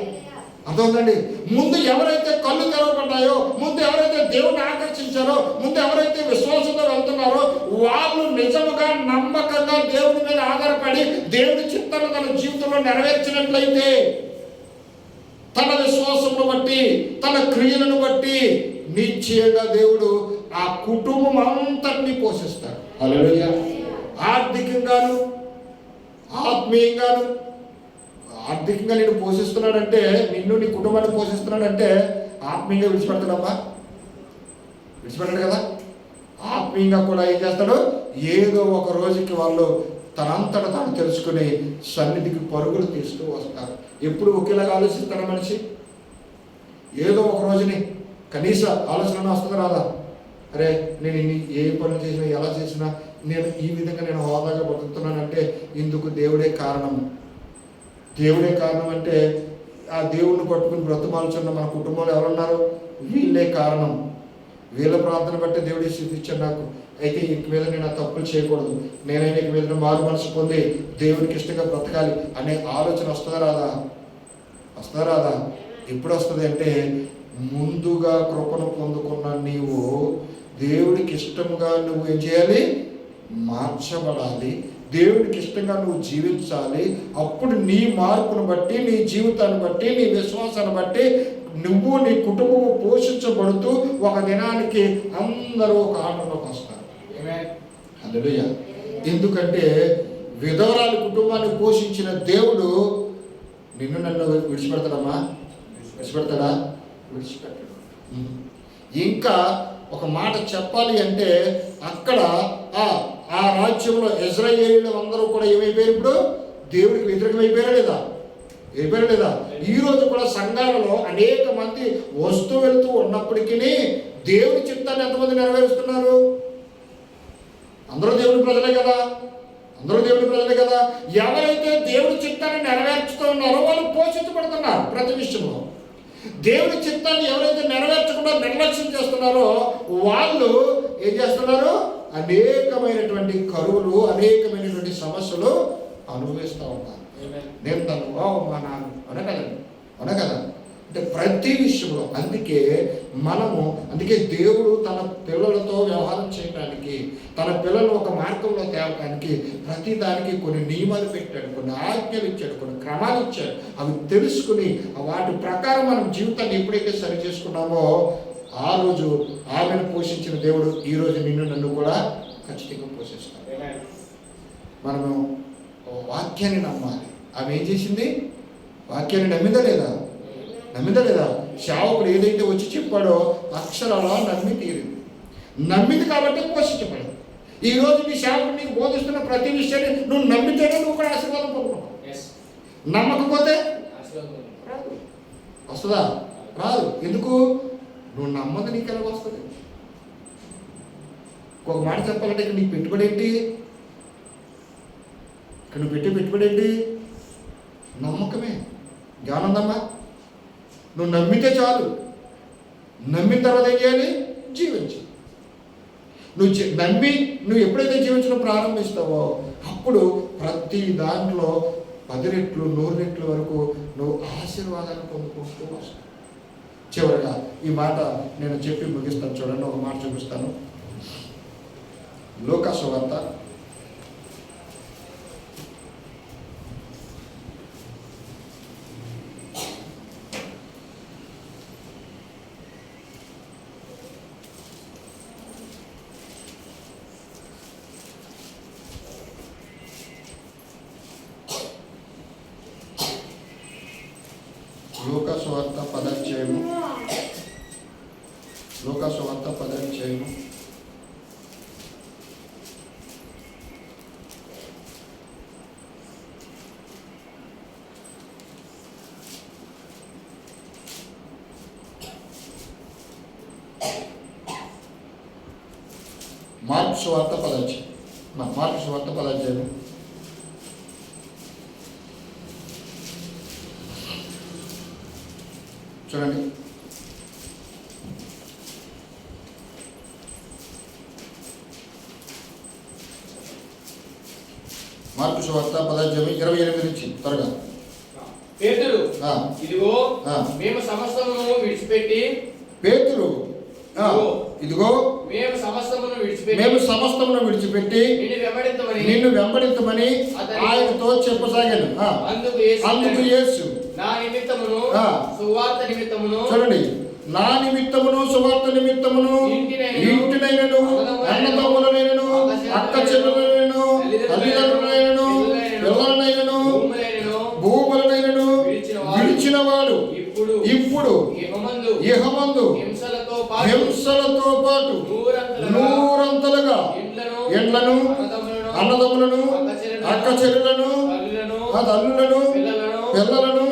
అర్థమవుతుందండి? ముందు ఎవరైతే కళ్ళు తెరవబడ్డాయో, ముందు ఎవరైతే దేవుని ఆకర్షించారో, ముందు ఎవరైతే విశ్వాసంతో వెళ్తున్నారో వాళ్ళు నిజముగా నమ్మకంగా దేవుని మీద ఆధారపడి దేవుని చిత్తాన్ని తన జీవితంలో నెరవేర్చినట్లయితే తన విశ్వాసమును బట్టి తన క్రియలను బట్టి నిశ్చయంగా దేవుడు ఆ కుటుంబం అంతటినీ పోషిస్తాడు. హల్లెలూయా. ఆర్థికంగాను ఆత్మీయంగాను. ఆర్థికంగా నేను పోషిస్తున్నాడంటే, నిన్ను నీ కుటుంబాన్ని పోషిస్తున్నాడంటే ఆత్మీయంగా విడిచిపెడతాడమ్మా? విడిచిపెట్టాడు కదా. ఆత్మీయంగా కూడా ఏం చేస్తాడు? ఏదో ఒక రోజుకి వాళ్ళు తనంతట తాను తెలుసుకుని సన్నిధికి పరుగులు తీస్తూ వస్తారు. ఎప్పుడు ఒకేలాగా ఆలోచిస్తాడు మనిషి? ఏదో ఒక రోజుని కనీస ఆలోచన వస్తుంది రాదా? అరే నేను ఏ పనులు చేసినా ఎలా చేసినా నేను ఈ విధంగా నేను హోదాగా బతుకుతున్నానంటే ఇందుకు దేవుడే కారణం. దేవుడే కారణం అంటే ఆ దేవుడిని పట్టుకుని బ్రతుమాల్చున్న మన కుటుంబంలో ఎవరున్నారు? వీళ్ళే కారణం. వీళ్ళ ప్రార్థన బట్టి దేవుడి స్థితి ఇచ్చాడు నాకు. అయితే ఇంక మీద నేను ఆ తప్పులు చేయకూడదు, నేనైనా ఇంక మీద మారు మనసు పొంది దేవుడికి ఇష్టంగా బ్రతకాలి అనే ఆలోచన వస్తుందా రాదా? వస్తుందా రాదా? ఎప్పుడు వస్తుంది అంటే ముందుగా కృపను పొందుకున్న నీవు దేవుడికి ఇష్టంగా నువ్వు ఏం చేయాలి? మార్చబడాలి. దేవుడికి ఇష్టంగా నువ్వు జీవించాలి. అప్పుడు నీ మార్పును బట్టి, నీ జీవితాన్ని బట్టి, నీ విశ్వాసాన్ని బట్టి నువ్వు నీ కుటుంబము పోషించబడుతూ ఒక దినానికి అందరూ ఒక ఆటలోకి వస్తారు. హల్లెలూయా. ఎందుకంటే విధవరాలి కుటుంబాన్ని పోషించిన దేవుడు నిన్ను నన్ను విడిచిపెడతాడమ్మా? విడిచిపెడతాడా? విడిచిపెట్టాడు. ఇంకా ఒక మాట చెప్పాలి అంటే అక్కడ ఆ రాజ్యంలో ఇశ్రాయేలీయులు అందరూ కూడా ఏమైపోయారు? ఇప్పుడు దేవుడికి వ్యతిరేకమైపోయారా లేదా? అయిపోయారా లేదా? ఈ రోజు కూడా సంఘాలలో అనేక మంది వస్తూ వెళ్తూ ఉన్నప్పటికీ దేవుడి చిత్తాన్ని ఎంతమంది నెరవేరుస్తున్నారు? అందరూ దేవుడి ప్రజలే కదా, అందరూ దేవుడి ప్రజలే కదా. ఎవరైతే దేవుడి చిత్తాన్ని నెరవేర్చుతూ ఉన్నారో వాళ్ళు పోషించబడుతున్నారు ప్రతి విషయంలో. దేవుడి చిత్తాన్ని ఎవరైతే నెరవేర్చకుండా నిర్లక్ష్యం చేస్తున్నారో వాళ్ళు ఏం చేస్తున్నారు? అనేకమైనటువంటి కరువులు, అనేకమైనటువంటి సమస్యలు అనుభవిస్తూ ఉంటారు. నేను తను మా నాన్న అవునా కదండి, అవునా కదా. అంటే ప్రతి విషయంలో. అందుకే దేవుడు తన పిల్లలతో వ్యవహారం చేయడానికి, తన పిల్లలు ఒక మార్గంలో తేవడానికి ప్రతి దానికి కొన్ని నియమాలు పెట్టాడు, కొన్ని ఆజ్ఞలు ఇచ్చాడు, కొన్ని క్రమాలు ఇచ్చాడు. అవి తెలుసుకుని వాటి ప్రకారం మనం జీవితాన్ని ఎప్పుడైతే సరి చేసుకున్నామో ఆ రోజు ఆమెను పోషించిన దేవుడు ఈరోజు నిన్ను నన్ను కూడా ఖచ్చితంగా పోషిస్తాడు. మనము వాక్యాన్ని నమ్మాలి. ఆమె ఏం చేసింది? వాక్యాన్ని నమ్మిందా లేదా? సేవకుడు ఏదైతే వచ్చి చెప్పాడో అక్షరాలా నమ్మి తీరింది. నమ్మింది కాబట్టి పోషించబడింది. ఈరోజు నీ సేవకుడు నీకు బోధిస్తున్న ప్రతి విషయాన్ని నువ్వు నమ్మితేనే నువ్వు కూడా ఆశీర్వాదం పొందుకుంటావు. నమ్మకపోతే వస్తుందా? రాదు. ఎందుకు? నువ్వు నమ్మదు, నీకు ఎలా వస్తుంది? ఒక మాట చెప్పాలంటే ఇక్కడ నీకు పెట్టుబడి ఏంటి? ఇక్కడ నువ్వు పెట్టే పెట్టుబడి ఏంటి? నమ్మకమే. జ్ఞానందమ్మా, నువ్వు నమ్మితే చాలు. నమ్మిన తర్వాత ఏం చేయాలి? జీవించు. నువ్వు ఎప్పుడైతే జీవించడం ప్రారంభిస్తావో అప్పుడు ప్రతి దాంట్లో 10 రెట్లు 100 రెట్ల వరకు నువ్వు ఆశీర్వాదాన్ని పొందుకుంటూ వస్తావు. చివరిగా ఈ మాట నేను చెప్పి ముగిస్తాను. చూడండి, ఒక మాట చూపిస్తాను. లూకా సువార్త 10 అధ్యాయము. మార్కు సువార్త 10 అధ్యాయము. చూడండి, మార్కు సువార్త 10 అధ్యాయం 28 నుంచి త్వరగా. పేతురు, ఇదిగో మేము సమస్తమును విడిచిపెట్టి మేము సమస్తమును విడిచిపెట్టి నిన్ను వెంబడించమని ఆయనతో చెప్పసాగాను. అందుకు యేసు నా నిమిత్తమును సువార్త నిమిత్తమును, చూడండి, నా నిమిత్తమును సువార్త నిమిత్తమును ఇంటినైనను అన్నదమ్ములనైనను అక్క చెల్లెలనైనను తల్లిదండ్రులైనను పిల్లలనైనను భూములనైనను విడిచిన వాడు ఇప్పుడు ఇహమందు హింసలతో పాటు 100 ఇండ్లను అన్నదమ్ములను అక్క చెల్లెలను తల్లులను పిల్లలను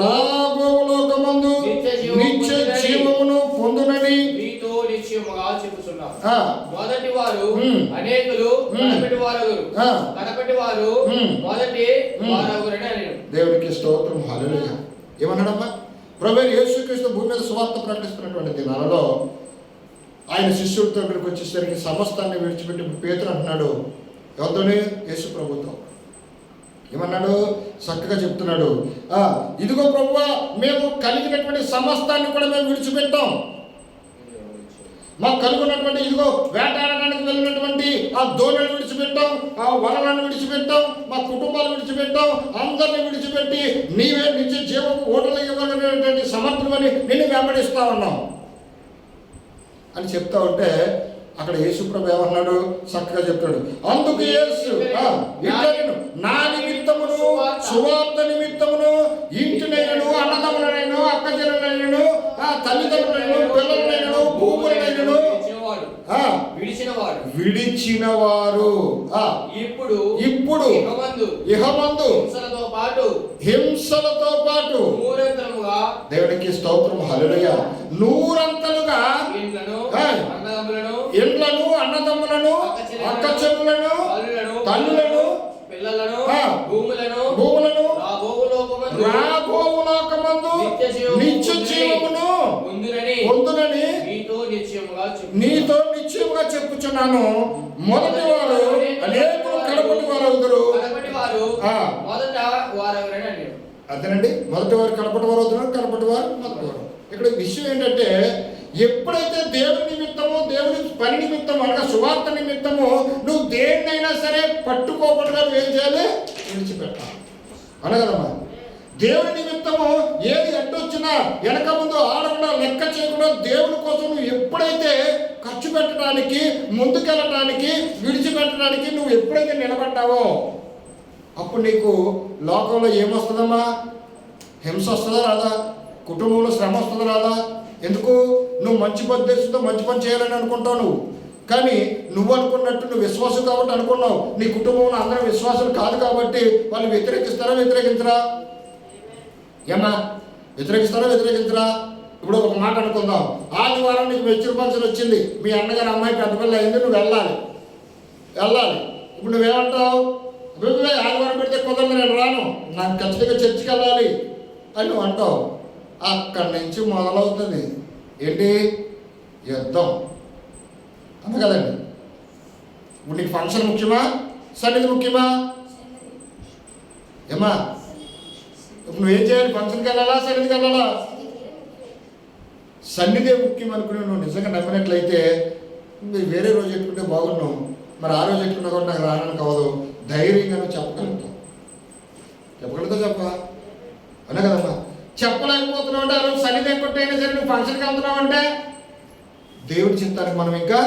రాబోలోకమందు నిత్య జీవమును పొందునని మొదటి వారు అనేకులు, కడపటి వారు మొదటి వారగురని అన్నాడు. దేవునికి స్తోత్రం. హల్లెలూయా. ఏమన్నాడమ్మా? ప్రభువైన యేసుక్రీస్తు భూమి మీద సువార్త ప్రకటిస్తున్నటువంటి దినాలలో ఆయన శిష్యులతో ఇక్కడికి వచ్చేసరికి సమస్తాన్ని విడిచిపెట్టి పేతురు అంటున్నాడు. ఎవరితోనే? యేసు ప్రభుతో. ఏమన్నాడు? చక్కగా చెప్తున్నాడు, ఇదిగో ప్రభువా, మేము కలిగినటువంటి సమస్తాన్ని కూడా మేము విడిచిపెట్టాం. మాకు కలుగున్నటువంటి ఇదిగో వేటాడడానికి వెళ్ళినటువంటి ఆ దోణులను విడిచిపెట్టాం, ఆ వలలను విడిచిపెట్టాం, మా కుటుంబాలు విడిచిపెట్టాం, అందరినీ విడిచిపెట్టి నీవే నిత్య జీవపు ఓటలు ఇవ్వాలనేటువంటి సమర్థమని నిన్ను వెంబడిస్తా ఉన్నాం అని చెప్తా ఉంటే అక్కడ యేసుప్రభు ఏమన్నాడు? చక్కగా చెప్తాడు. అందుకు యేసు నా నిమిత్తమును సువార్త నిమిత్తమును ఇంటినైనను అన్నదమ్ములనైనను అక్క చెల్లెలనైనను తల్లిదండ్రులైనను పిల్లలనైనను భూములనైనను విడిచిన వారు ఇప్పుడు ఇహమందు హింసలతో పాటు దేవునికి స్తోత్రం. హల్లెలూయా. 100 ఇండ్లను అన్నదమ్ములను అక్క చెల్లెలను తల్లులను భూములను రాబోలోకమందు నిత్య జీవమును పొందునని నీతో నిశ్చయముగా చెప్పుచున్నాను. మొదటి వారు అనేకులు కడపటి వారు అవుతారు. అదేనండి, మొదటి వారు కనపటి వారు అవుతున్నారు, కనపటి వారు మొదటి వారు. ఇక్కడ విషయం ఏంటంటే ఎప్పుడైతే దేవుని నిమిత్తము, దేవుని పని నిమిత్తము అనగా సువార్త నిమిత్తము నువ్వు దేన్నైనా సరే పట్టుకోకుండా నువ్వు ఏం చేయాలి? విడిచిపెట్టాలి. అనగలమా? దేవుని నిమిత్తము ఏది అడ్డొచ్చినా వెనక ముందు ఆడకుండా లెక్క చేయకుండా దేవుని కోసం నువ్వు ఎప్పుడైతే ఖర్చు పెట్టడానికి, ముందుకెళ్ళడానికి, విడిచిపెట్టడానికి నువ్వు ఎప్పుడైతే నిలబడ్డావో అప్పుడు నీకు లోకంలో ఏమొస్తుందమ్మా? హింస వస్తుందా రాదా? కుటుంబంలో శ్రమ వస్తుందా రాదా? ఎందుకు? నువ్వు మంచి ఉద్దేశంతో మంచి పని చేయాలని అనుకుంటావు నువ్వు, కానీ నువ్వు అనుకున్నట్టు నువ్వు విశ్వాసం కాబట్టి అనుకున్నావు. నీ కుటుంబంలో అందరూ విశ్వాసులు కాదు కాబట్టి వాళ్ళు వ్యతిరేకిస్తారా వ్యతిరేకించరా? ఏమా వ్యతిరేకిస్తారా వ్యతిరేకించరా? ఇప్పుడు ఒక మాట అనుకుందాం, ఆదివారం నీకు మెచ్యూర్ ఫంక్షన్ వచ్చింది, మీ అన్నగారు అమ్మాయి పెద్ద పిల్ల అయింది, నువ్వు వెళ్ళాలి. ఇప్పుడు నువ్వేమంటావు? ఆదివారం పెడితే కుదరదు, నేను రాను, నాకు ఖచ్చితంగా చర్చికి వెళ్ళాలి అని నువ్వు అంటావు. అక్కడి నుంచి మొదలవుతుంది ఏంటి? యుద్ధం. అంతే కదండి. ఇప్పుడు నీకు ఫంక్షన్ ముఖ్యమా, సన్నిధి ముఖ్యమా? ఏమా ఇప్పుడు నువ్వేం చేయాలి? ఫంక్షన్కి వెళ్ళాలా, సన్నిధికి వెళ్ళాలా? సన్నిధే ముఖ్యం అనుకుని నువ్వు నిజంగా నమ్మినట్లయితే మీరు వేరే రోజు ఎట్టుకుంటే బాగున్నావు, మరి ఆ రోజు ఎట్టుకున్నా కూడా నాకు రావడానికి అవ్వదు, ధైర్యంగా నువ్వు చెప్పగలుగుతావు. చెప్ప అనే కదమ్మా. చెప్పలేకపోతున్నావు అంటే ఆ రోజు సన్నిధి ఎక్కడైనా సరే నువ్వు ఫంక్షన్కి వెళ్తున్నావు అంటే దేవుడి చిత్తానికి మనం ఇంకా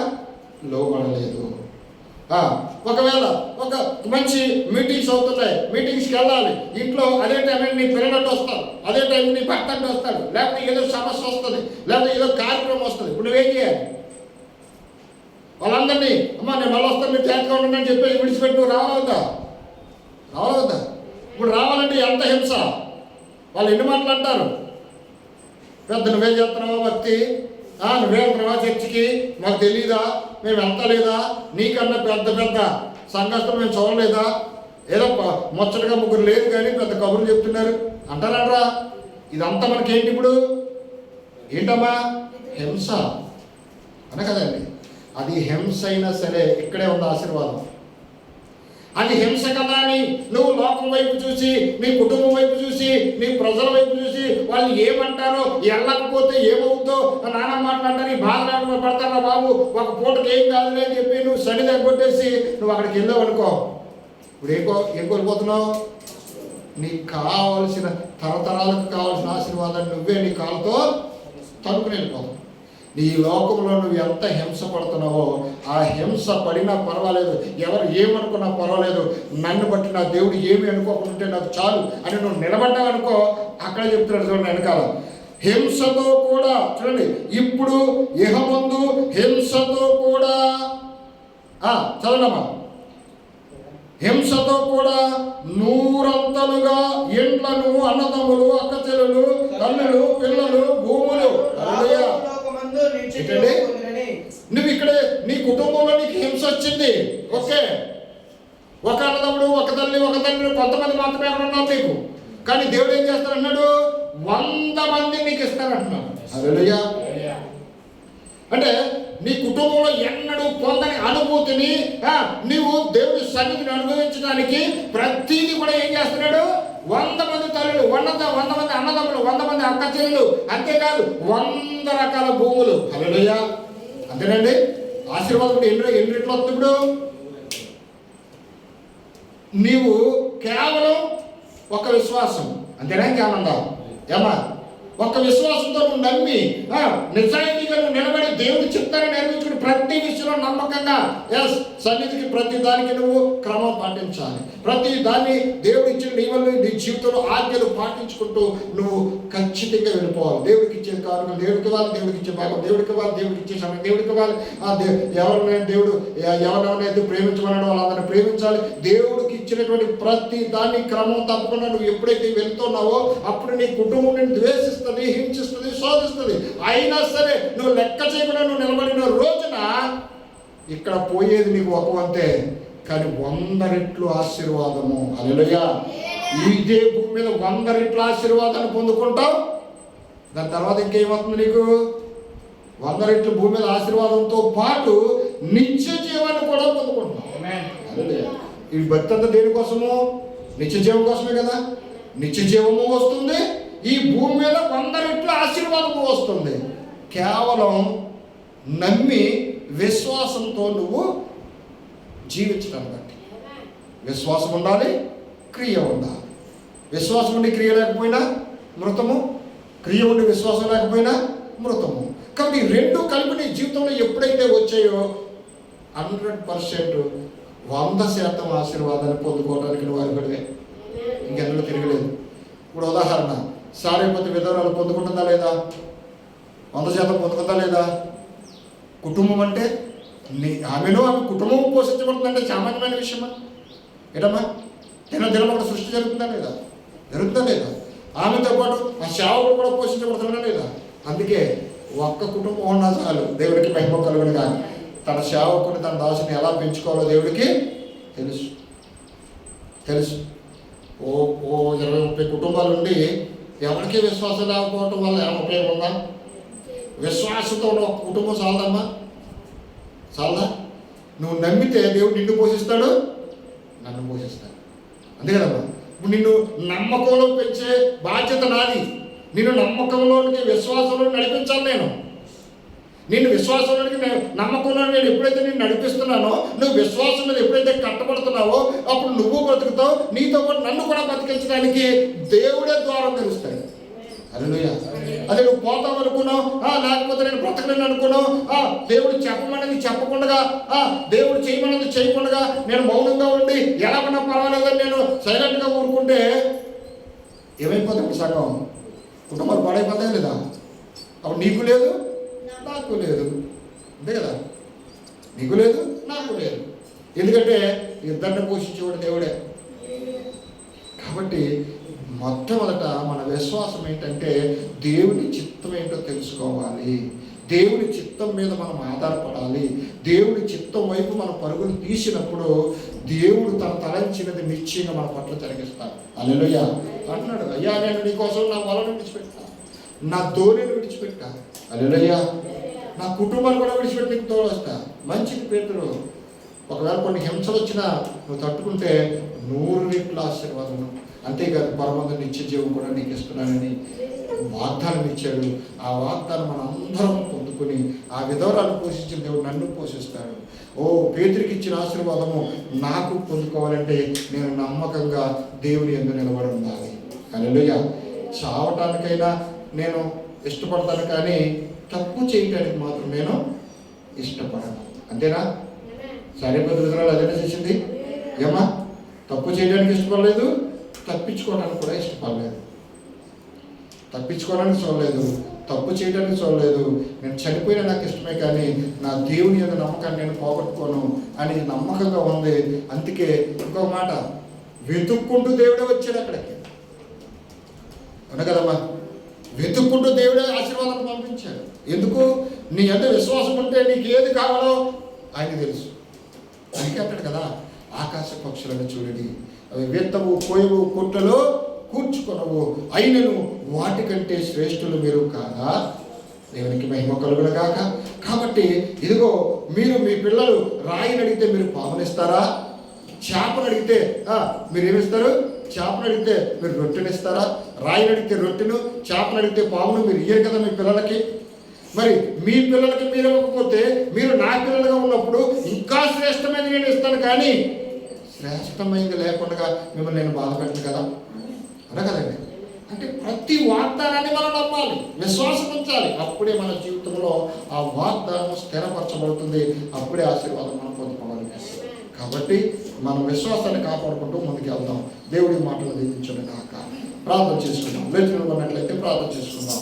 లోబడలేదు. ఒకవేళ ఒక మంచి మీటింగ్స్ అవుతున్నాయి, మీటింగ్స్కి వెళ్ళాలి, ఇంట్లో అదే టైం నీ పిల్లలంటే వస్తారు, అదే టైం నీ భర్త అంటే వస్తాడు, లేకపోతే ఏదో సమస్య వస్తుంది, లేకపోతే ఏదో కార్యక్రమం వస్తుంది. ఇప్పుడు నువ్వేం చేయాలి? వాళ్ళందరినీ అమ్మా నేను మళ్ళీ వస్తాను, మీరు జాగ్రత్తగా ఉండండి చెప్పేసి విడిచిపెట్టి నువ్వు రావాలవుతా? ఇప్పుడు రావాలంటే ఎంత హింస! వాళ్ళు ఎన్ని మాటలు అంటారు? పెద్ద నువ్వేం చేస్తున్నావా భక్తి, నువ్వే వెళ్తున్నావా చర్చికి, మాకు తెలీదా, మేము వెళ్తలేదా, నీకన్నా పెద్ద పెద్ద సంఘస్థలు మేము చూడలేదా, ఏదో ముచ్చటగా ముగ్గురు లేదు కానీ పెద్ద కబుర్లు చెప్తున్నారు అంటారా? ఇదంతా మనకేంటి? ఇప్పుడు ఏంటమ్మా? హింస అనే కదండి. అది హింస అయినా సరే ఇక్కడే ఉంది ఆశీర్వాదం. అది హింస కదా అని నువ్వు లోకం వైపు చూసి, నీ కుటుంబం వైపు చూసి, నీ ప్రజల వైపు చూసి వాళ్ళు ఏమంటారో, వెళ్ళకపోతే ఏమవుతుందో నాన్న మాట్లాడతారు, ఈ బాధలు పడతారా బాబు, ఒక పూటకి ఏం కాదులే అని చెప్పి నువ్వు సరి తగ్గొట్టేసి నువ్వు అక్కడికి వెళ్ళావు అనుకో, ఇప్పుడు ఏం కోల్పోతున్నావు? నీకు కావాల్సిన తరతరాలకు కావాల్సిన ఆశీర్వాదాన్ని నువ్వే నీ కాలుతో తనుకుని వెళ్ళిపోతావు. నీ లోకంలో నువ్వు ఎంత హింస పడుతున్నావో ఆ హింస పడినా పర్వాలేదు, ఎవరు ఏమనుకున్నా పర్వాలేదు, నన్ను బట్టి నా దేవుడు ఏమి అనుకోకుంటే నాకు చాలు అని నువ్వు నిలబడ్డావు అనుకో, అక్కడ చెప్తున్నాడు చూడండి వెనకాల, హింసతో కూడా చూడండి, ఇప్పుడు ఇహమందు హింసతో కూడా చదవమ్మా, హింసతో కూడా 100 ఇండ్లను, అన్నదమ్ములు, అక్క చెల్లెలు, తల్లులు, పిల్లలు, భూములు. నువ్వు ఇక్కడే నీ కుటుంబంలో నీకు హింస వచ్చింది, ఓకే, ఒక అన్నదమ్ముడు, ఒక తల్లి, ఒక తండ్రి, కొంతమంది మాత్రమే ఉన్నారు నీకు, కానీ దేవుడు ఏం చేస్తారన్నాడు? 100 మంది నీకు ఇస్తారంటున్నాడు. హల్లెలూయా. అంటే నీ కుటుంబంలో ఎన్నడూ పొందని అనుభూతిని నీవు దేవుని సన్నిధిని అనుభవించడానికి ప్రతిదీ కూడా ఏం చేస్తున్నాడు? 100 మంది తల్లులు, 100 మంది అన్నదమ్ములు, 100 మంది అక్క చెల్లెలు, అంతేకాదు 100 రకాల భూములు. హల్లెలూయా. అంతేనండి. ఆశీర్వాదం ఎన్ని రెట్లు వస్తుంది? ఇప్పుడు నీవు కేవలం ఒక విశ్వాసం, అంతేనా? ఇంకేమన్నా ఏమా? ఒక్క విశ్వాసంతో నువ్వు నమ్మి నిజాయితీగా నువ్వు నిలబడి దేవుడి చిత్తాన్ని నెరవేర్చుకుని ప్రతి విషయంలో నమ్మకంగా సన్నిధికి ప్రతి దానికి నువ్వు క్రమం పాటించాలి. ప్రతి దాన్ని దేవుడు ఇచ్చిన నియమాలు నీ జీవితంలో ఆజ్ఞలు పాటించుకుంటూ నువ్వు ఖచ్చితంగా వెళ్ళిపోవాలి. దేవుడికి ఇచ్చే కానుకలు దేవుడికి ఇవ్వాలి, దేవుడికి ఇచ్చే భాగం దేవుడికి ఇవ్వాలి, దేవుడికి ఇచ్చే సమయం దేవుడికి ఇవ్వాలి. ఎవరినైతే ప్రేమించమన్నాడో వాళ్ళందరినీ ప్రేమించాలి. దేవుడికి ఇచ్చినటువంటి ప్రతి దాన్ని క్రమం తప్పకుండా నువ్వు ఎప్పుడైతే వెళ్తున్నావో అప్పుడు నీ కుటుంబం నేను ద్వేషిస్తుంది, హింసిస్తుంది, శోధిస్తుంది. అయినా సరే నువ్వు లెక్క చేయకుండా నువ్వు నిలబడిన రోజున ఇక్కడ పోయేది నీకు ఒక వంతే, కానీ 100 రెట్లు ఆశీర్వాదము. హల్లెలూయా. ఇదే భూమి మీద 100 రెట్ల ఆశీర్వాదాన్ని పొందుకుంటావు. దాని తర్వాత ఇంకేమవుతుంది నీకు? 100 రెట్లు భూమి మీద ఆశీర్వాదంతో పాటు నిత్య జీవాన్ని కూడా పొందుకుంటావు. హల్లెలూయా. ఈ భక్తి అంతా దేనికోసము? నిత్య జీవం కోసమే కదా. నిత్య జీవము వస్తుంది, ఈ భూమి మీద 100 రెట్ల ఆశీర్వాదము వస్తుంది. కేవలం నమ్మి విశ్వాసంతో నువ్వు జీవించడం బట్టి. విశ్వాసం ఉండాలి, క్రియ ఉండాలి. విశ్వాసం ఉండి క్రియ లేకపోయినా మృతము, క్రియ ఉండి విశ్వాసం లేకపోయినా మృతము. కాబట్టి ఈ రెండు కలిపి నీ జీవితంలో ఎప్పుడైతే వచ్చాయో 100% 100% ఆశీర్వాదాన్ని పొందుకోవడానికి నువ్వు అర్హుడివే, ఇంకెందులో తిరగలేదు. ఇప్పుడు ఉదాహరణ, సారేపతి విధవరాలు పొందుకుంటుందా లేదా? 100% పొందుకుందా లేదా? కుటుంబం అంటే ఆమె కుటుంబం పోషించబడుతుందంటే సామాన్యమైన విషయమా? ఏటమ్మా, దినం ఒక సృష్టి జరుగుతుందా లేదా? జరుగుతుందా లేదా? ఆమెతో పాటు ఆ సేవకుడు కూడా పోషించబడుతుందా లేదా? అందుకే ఒక్క కుటుంబం ఉన్నా చాలు, దేవుడికి మహిమ కలుగును. కానీ తన సేవకుని, తన దాసుని ఎలా పెంచుకోవాలో దేవుడికి తెలుసు. ఓ 20-30 కుటుంబాలు ఉండి ఎవరికి విశ్వాసం లేకపోవటం వల్ల ఏమైనా ఉపయోగం ఉందా? విశ్వాసంతో ఉన్న ఒక కుటుంబం చాలదమ్మా, చాలదా? నువ్వు నమ్మితే దేవుడు నిన్ను పోషిస్తాడు, నన్ను పోషిస్తాడు. అంతే కదమ్మా. ఇప్పుడు నిన్ను నమ్మకంలో పెంచే బాధ్యత నాది. నిన్ను నమ్మకంలోనికి, విశ్వాసంలో నడిపించాలి. నిన్ను విశ్వాసంలోనికి, నమ్మకంలో నేను ఎప్పుడైతే నేను నడిపిస్తున్నానో, నువ్వు విశ్వాసం మీద ఎప్పుడైతే కట్టబడుతున్నావో అప్పుడు నువ్వు బ్రతుకుతావు. నీతో పాటు నన్ను కూడా బతికించడానికి దేవుడే ద్వారం తెలుస్తాడు. హల్లెలూయా. అదే నువ్వు పోతావు అనుకున్నావు, లేకపోతే నేను బ్రతకలేను అనుకున్నావు, దేవుడు చెప్పమన్నది చెప్పకుండా, దేవుడు చేయమన్నది చేయకుండా నేను మౌనంగా ఉండి ఎలా ఉన్నా పర్వాలేదని నేను సైలెంట్గా ఊరుకుంటే ఏమైపోతుంది? సగం కుటుంబాలు పాడైపోతాయి లేదా? అప్పుడు నీకు లేదు, నాకు లేదు. అంతే కదా, నీకు లేదు, నాకు లేదు. ఎందుకంటే ఇద్దరిని పోషించేవాడు దేవుడే. కాబట్టి మొట్టమొదట మన విశ్వాసం ఏంటంటే దేవుని చిత్తం ఏంటో తెలుసుకోవాలి. దేవుని చిత్తం మీద మనం ఆధారపడాలి. దేవుని చిత్తం వైపు మన పరుగులు తీసినప్పుడు దేవుడు తన తలంచినది నిశ్చయంగా మన పట్ల జరిగిస్తాడు. హల్లెలూయా. అంటున్నాడు, అయ్యా నేను నీకోసం నా వలను విడిచిపెట్టా, నా ధోనిని విడిచిపెట్టా, హల్లెలూయా, నా కుటుంబాన్ని కూడా విడిచిపెట్టి నీకు తోడొస్తా. మంచిది పేతురు. ఒకవేళ కొన్ని హింసలు వచ్చినా నువ్వు తట్టుకుంటే 100 రెట్ల ఆశీర్వాదము. అంతేకాదు పరమందు నిత్య జీవం కూడా నీకు ఇస్తున్నానని వాగ్దానం ఇచ్చాడు. ఆ వాగ్దానం మనం అందరం పొందుకొని ఆ విధవరాలను పోషించిన దేవుడు నన్ను పోషిస్తాడు. పేతురికి ఇచ్చిన ఆశీర్వాదము నాకు పొందుకోవాలంటే నేను నమ్మకంగా దేవుని యందు నిలబడి ఉండాలి. హల్లెలూయా. చావటానికైనా నేను ఇష్టపడతాను, కానీ తప్పు చేయటానికి మాత్రం నేను ఇష్టపడను. అంతేనా? సారేపతి విధవరాలు అదేనా చేసింది. ఏమా, తప్పు చేయడానికి ఇష్టపడలేదు, తప్పించుకోవడానికి కూడా ఇష్టపడలేదు. తప్పించుకోవడానికి చూడలేదు, తప్పు చేయడానికి చూడలేదు. నేను చనిపోయినా నాకు ఇష్టమే, కానీ నా దేవుని యొక్క నమ్మకాన్ని నేను పోగొట్టుకోను అని నమ్మకంగా ఉంది. అందుకే ఇంకో మాట, వెతుక్కుంటూ దేవుడే వచ్చాడు అక్కడికి. అవును కదమ్మా, వెతుక్కుంటూ దేవుడే ఆశీర్వాదాన్ని పంపించాడు. ఎందుకు? నీ అంటే విశ్వాసం ఉంటే నీకు ఏది కావాలో ఆయనకి తెలుసు. అందుకే అంటాడు కదా, ఆకాశ పక్షులను చూడండి, అవి విత్తవు, కోయవు, కొట్టలో కూర్చుకొనవు, అయినను వాటికంటే శ్రేష్ఠులు మీరు కాదా? దేవునికి మహిమ కలుగును గాక. కాబట్టి ఇదిగో, మీరు మీ పిల్లలు రాయిని అడిగితే మీరు పామునిస్తారా? చేపను అడిగితే మీరు ఏమిస్తారు? చేపను అడిగితే మీరు రొట్టెనిస్తారా? రాయిని అడిగితే రొట్టెను, చేపను అడిగితే పామును మీరు ఇయ్యరు కదా మీ పిల్లలకి. మరి మీ పిల్లలకి మీరు ఇవ్వకపోతే మీరు నా పిల్లలుగా ఉన్నప్పుడు ఇంకా శ్రేష్టమైనది నేను ఇస్తాను, కానీ శ్రేష్టమైనది లేకుండా మిమ్మల్ని నేను బాధపెట్టను కదా. అలా కదండి. అంటే ప్రతి వాగ్దానాన్ని మనం నమ్మాలి, విశ్వాసం ఉంచాలి. అప్పుడే మన జీవితంలో ఆ వాగ్దానం స్థిరపరచబడుతుంది. అప్పుడే ఆశీర్వాదం మనం పొందుకోవాలి. కాబట్టి మనం విశ్వాసాన్ని కాపాడుకుంటూ ముందుకు వెళ్దాం. దేవుడి మాటలు దీవించడం కాక ప్రార్థన చేసుకుందాం. వేచి నిలబడినట్లయితే ప్రార్థన చేసుకుందాం.